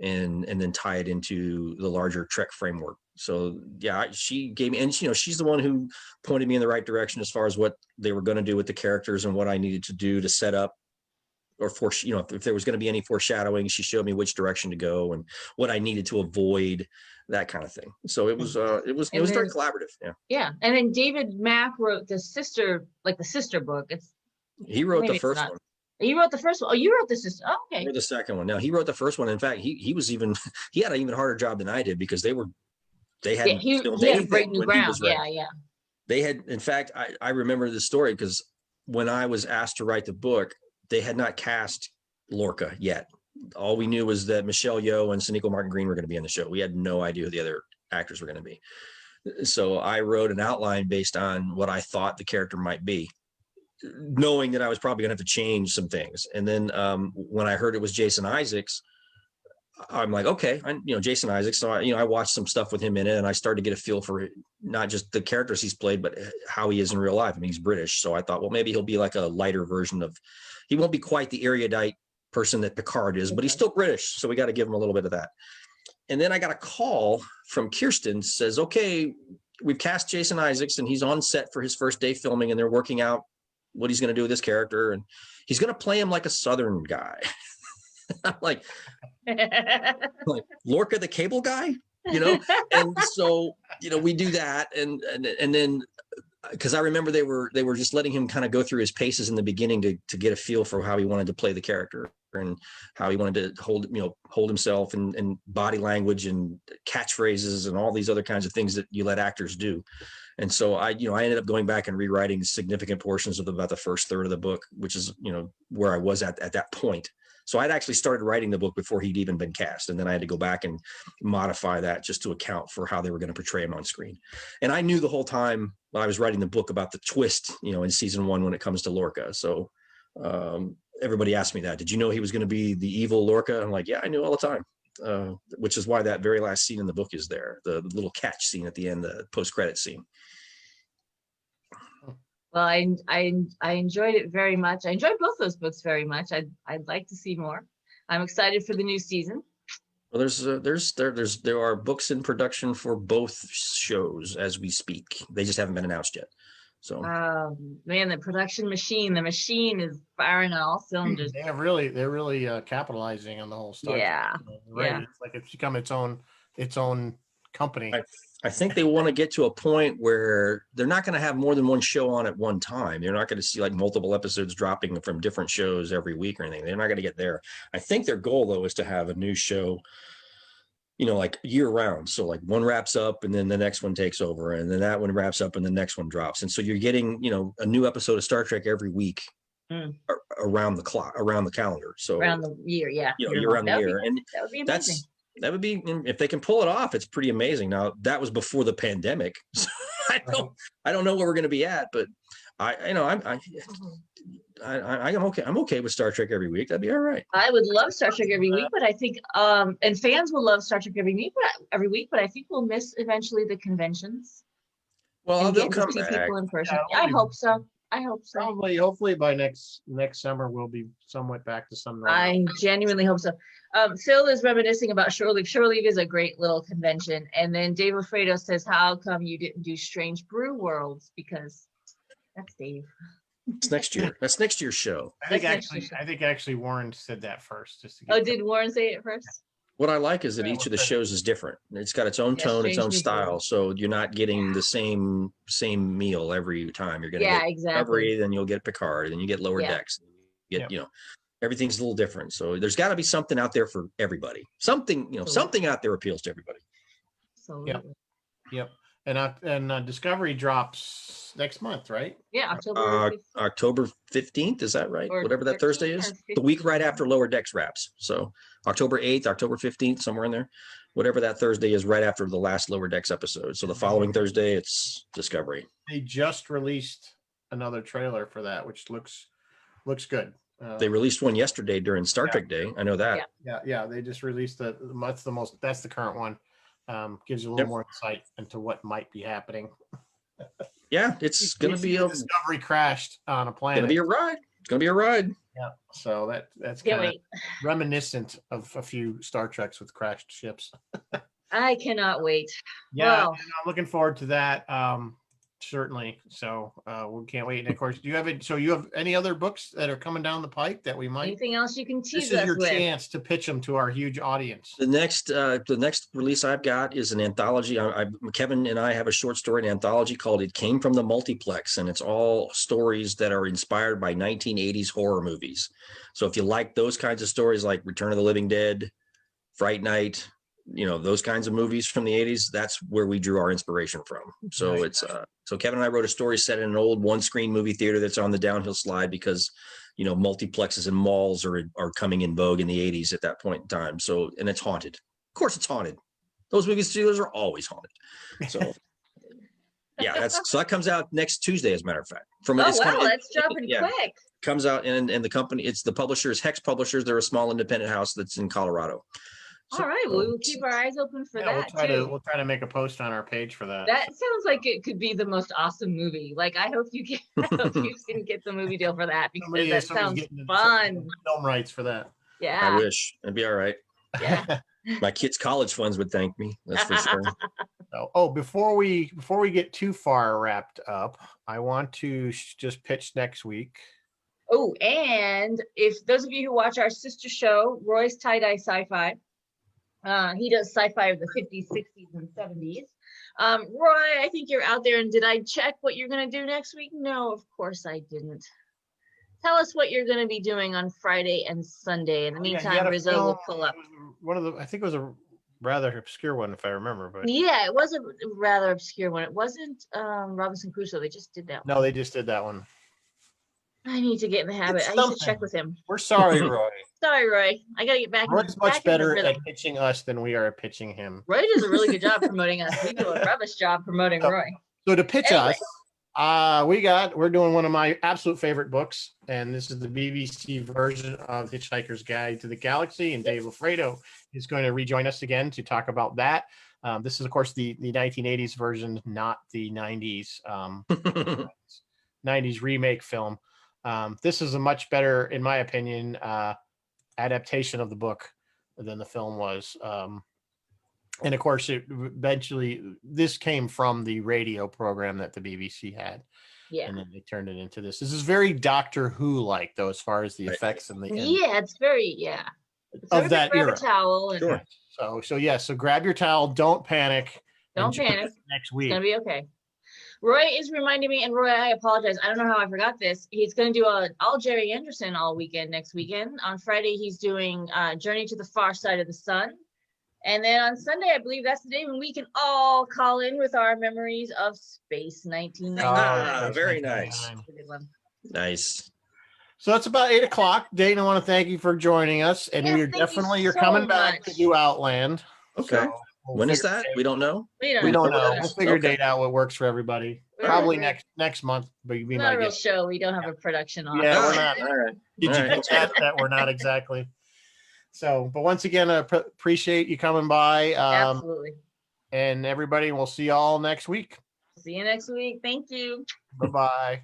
Speaker 3: and then tie it into the larger Trek framework. So she gave me, and she's the one who pointed me in the right direction as far as what they were going to do with the characters and what I needed to do to set up, or if there was going to be any foreshadowing, she showed me which direction to go and what I needed to avoid, that kind of thing. So it was very collaborative.
Speaker 2: Yeah. And then David Mack wrote the sister book.
Speaker 3: He wrote the first one.
Speaker 2: You wrote the first one. Oh, you wrote the sister. Oh, okay.
Speaker 3: Or the second one. Now he wrote the first one. In fact, he had an even harder job than I did, because they hadn't filmed anything when he was writing.
Speaker 2: Yeah.
Speaker 3: They had, in fact, I remember this story because when I was asked to write the book, they had not cast Lorca yet. All we knew was that Michelle Yeoh and Sonequa Martin Green were going to be in the show. We had no idea who the other actors were going to be. So I wrote an outline based on what I thought the character might be, knowing that I was probably going to have to change some things. And then when I heard it was Jason Isaacs, I'm like, okay, Jason Isaacs. So I watched some stuff with him in it, and I started to get a feel for not just the characters he's played, but how he is in real life. I mean, he's British. So I thought, well, maybe he'll be like a lighter version of, he won't be quite the erudite person that Picard is, but he's still British. So we got to give him a little bit of that. And then I got a call from Kirsten, says, okay, we've cast Jason Isaacs and he's on set for his first day filming, and they're working out what he's going to do with this character. And he's going to play him like a Southern guy. I'm like Lorca the cable guy, and so we do that, and then because I remember they were just letting him kind of go through his paces in the beginning to get a feel for how he wanted to play the character and how he wanted to hold himself and body language and catchphrases and all these other kinds of things that you let actors do. And so I ended up going back and rewriting significant portions of about the first third of the book, which is where I was at that point. So I'd actually started writing the book before he'd even been cast. And then I had to go back and modify that just to account for how they were going to portray him on screen. And I knew the whole time when I was writing the book about the twist, in season 1 when it comes to Lorca. So everybody asked me that. Did you know he was going to be the evil Lorca? I'm like, yeah, I knew all the time, which is why that very last scene in the book is there. The little catch scene at the end, the post-credit scene.
Speaker 2: Well, I enjoyed it very much. I enjoyed both those books very much. I'd like to see more. I'm excited for the new season.
Speaker 3: Well, there are books in production for both shows as we speak. They just haven't been announced yet. So,
Speaker 2: man, the production machine, is firing on all cylinders.
Speaker 1: They're really capitalizing on the whole stuff.
Speaker 2: Yeah,
Speaker 1: right. Yeah. It's like it's become its own company.
Speaker 3: I think they want to get to a point where they're not going to have more than one show on at one time. They're not going to see like multiple episodes dropping from different shows every week or anything. They're not going to get there. I think their goal though is to have a new show, like year round. So like one wraps up and then the next one takes over, and then that one wraps up and the next one drops. And so you're getting, a new episode of Star Trek every week around the clock, around the calendar. So
Speaker 2: around the year, yeah.
Speaker 3: Year round the year. And
Speaker 2: that would be amazing.
Speaker 3: That would be, if they can pull it off, it's pretty amazing. Now that was before the pandemic, so I don't know where we're going to be at, but I'm okay. I'm okay with Star Trek every week. That'd be all right.
Speaker 2: I would love Star Trek every week, but I think, and fans will love Star Trek every week, but I think we'll miss eventually the conventions.
Speaker 3: Well, they'll come back.
Speaker 2: People in person. Yeah, I hope so.
Speaker 1: Hopefully by next summer we'll be somewhat back to some normal.
Speaker 2: I genuinely hope so. Phil is reminiscing about Shore Leave. Shore Leave is a great little convention. And then Dave Alfredo says, how come you didn't do Strange Brew Worlds? Because That's Dave.
Speaker 3: It's next year. That's next year's show.
Speaker 1: I think actually Warren said that first. Just to get
Speaker 2: Did Warren say it first?
Speaker 3: What I like is that each of the shows is different. It's got its own tone, its
Speaker 2: Strange
Speaker 3: own
Speaker 2: New
Speaker 3: style.
Speaker 2: World.
Speaker 3: So you're not getting the same meal every time. You're going to get
Speaker 2: exactly.
Speaker 3: Discovery, then you'll get Picard, then you get Lower
Speaker 2: Yeah.
Speaker 3: Decks. You get, everything's a little different. So there's got to be something out there for everybody. Something, something out there appeals to everybody.
Speaker 2: Absolutely.
Speaker 1: Yep. And Discovery drops next month, right?
Speaker 2: Yeah, October 15th.
Speaker 3: October 15th, is that right?
Speaker 2: Or
Speaker 3: Whatever that Thursday
Speaker 2: 13th
Speaker 3: is.
Speaker 2: or
Speaker 3: The week right
Speaker 2: 15th.
Speaker 3: after Lower Decks wraps. So October 8th, October 15th, somewhere in there. Whatever that Thursday is right after the last Lower Decks episode. So the following Thursday, it's Discovery.
Speaker 1: They just released another trailer for that, which looks good.
Speaker 3: They released one yesterday during Star Trek Day. I know that.
Speaker 1: Yeah. They just released that's the current one. Gives you a little more insight into what might be happening.
Speaker 3: Yeah, it's going to be a
Speaker 1: Discovery crashed on a planet.
Speaker 3: Going to be a ride. It's going to be a ride.
Speaker 1: Yeah, so that's
Speaker 2: Can't
Speaker 1: kind of
Speaker 2: wait.
Speaker 1: reminiscent of a few Star Treks with crashed ships.
Speaker 2: I cannot wait.
Speaker 1: Yeah,
Speaker 2: Wow.
Speaker 1: and I'm looking forward to that. Certainly. So we can't wait. And of course, you have any other books that are coming down the pike that we might?
Speaker 2: Anything else you can
Speaker 1: This
Speaker 2: tease
Speaker 1: is
Speaker 2: us
Speaker 1: your
Speaker 2: with?
Speaker 1: chance to pitch them to our huge audience.
Speaker 3: The next release I've got is an anthology. Kevin and I have a short story, an anthology called "It Came from the Multiplex," and it's all stories that are inspired by 1980s horror movies. So if you like those kinds of stories, like Return of the Living Dead, Fright Night, those kinds of movies from the 80s, that's where we drew our inspiration from. So
Speaker 1: Right.
Speaker 3: it's so Kevin and I wrote a story set in an old one-screen movie theater that's on the downhill slide because multiplexes and malls are coming in vogue in the 80s at that point in time. So, and it's haunted. Of course it's haunted. Those movie studios are always haunted. So yeah, so that comes out next Tuesday, as a matter of fact.
Speaker 2: That's dropping quick.
Speaker 3: Comes out, and the company, it's the publishers, Hex Publishers. They're a small independent house that's in Colorado.
Speaker 2: All right, well, we'll keep our eyes open for that too.
Speaker 1: We'll try to make a post on our page for that.
Speaker 2: That sounds like it could be the most awesome movie. Like, I hope you can get the movie deal for that, because that sounds fun.
Speaker 1: Film rights for that.
Speaker 2: Yeah.
Speaker 3: I wish. It'd be all right.
Speaker 2: Yeah.
Speaker 3: My kids' college funds would thank me. That's for sure.
Speaker 1: Before we get too far wrapped up, I want to just pitch next week.
Speaker 2: Oh, and if those of you who watch our sister show, Roy's Tie-Dye Sci-Fi, he does sci-fi of the 50s, 60s, and 70s. Roy, I think you're out there, and did I check what you're going to do next week? No, of course I didn't. Tell us what you're going to be doing on Friday and Sunday. In the meantime, Rizzo will pull up.
Speaker 1: I think it was a rather obscure one, if I remember. But
Speaker 2: yeah, it was a rather obscure one. It wasn't Robinson Crusoe. They just did that one.
Speaker 1: No, they just did that one.
Speaker 2: I need to get in the habit. I need to check with him.
Speaker 1: We're sorry, Roy.
Speaker 2: Sorry, Roy. I got to get back.
Speaker 1: Roy's much better at pitching us than we are at pitching him.
Speaker 2: Roy does a really good job promoting us. We do a rubbish job promoting Roy.
Speaker 1: So to pitch us, we're doing one of my absolute favorite books, and this is the BBC version of Hitchhiker's Guide to the Galaxy, and Dave Lafredo is going to rejoin us again to talk about that. This is, of course, the 1980s version, not the 90s 90s remake film. This is a much better, in my opinion, adaptation of the book than the film was. And of course, this came from the radio program that the BBC had. Yeah. And then they turned it into this. This is very Doctor Who-like, though, as far as the effects and the
Speaker 2: yeah, it's very It's
Speaker 1: of that era.
Speaker 2: A towel and,
Speaker 1: sure. So grab your towel. Don't panic.
Speaker 2: Don't panic.
Speaker 1: Next week.
Speaker 2: It's gonna be okay. Roy is reminding me, and Roy, I apologize. I don't know how I forgot this. He's going to do all Jerry Anderson all weekend next weekend. On Friday, he's doing Journey to the Far Side of the Sun. And then on Sunday, I believe that's the day when we can all call in with our memories of Space 1999.
Speaker 3: Very nice. Nice.
Speaker 1: So it's about 8 o'clock. Dayton, I want to thank you for joining us. And you're coming back to do Outland.
Speaker 3: Okay. So when is that? We don't know.
Speaker 2: We
Speaker 1: don't know. We'll figure a date out what works for everybody. Probably next month. But we
Speaker 2: not a real show. We don't have a production on.
Speaker 1: Yeah, we're not. All right. Did you catch that? We're not exactly. So, but once again, I appreciate you coming by.
Speaker 2: Absolutely.
Speaker 1: And everybody, we'll see you all next week.
Speaker 2: See you next week. Thank you.
Speaker 1: Bye-bye.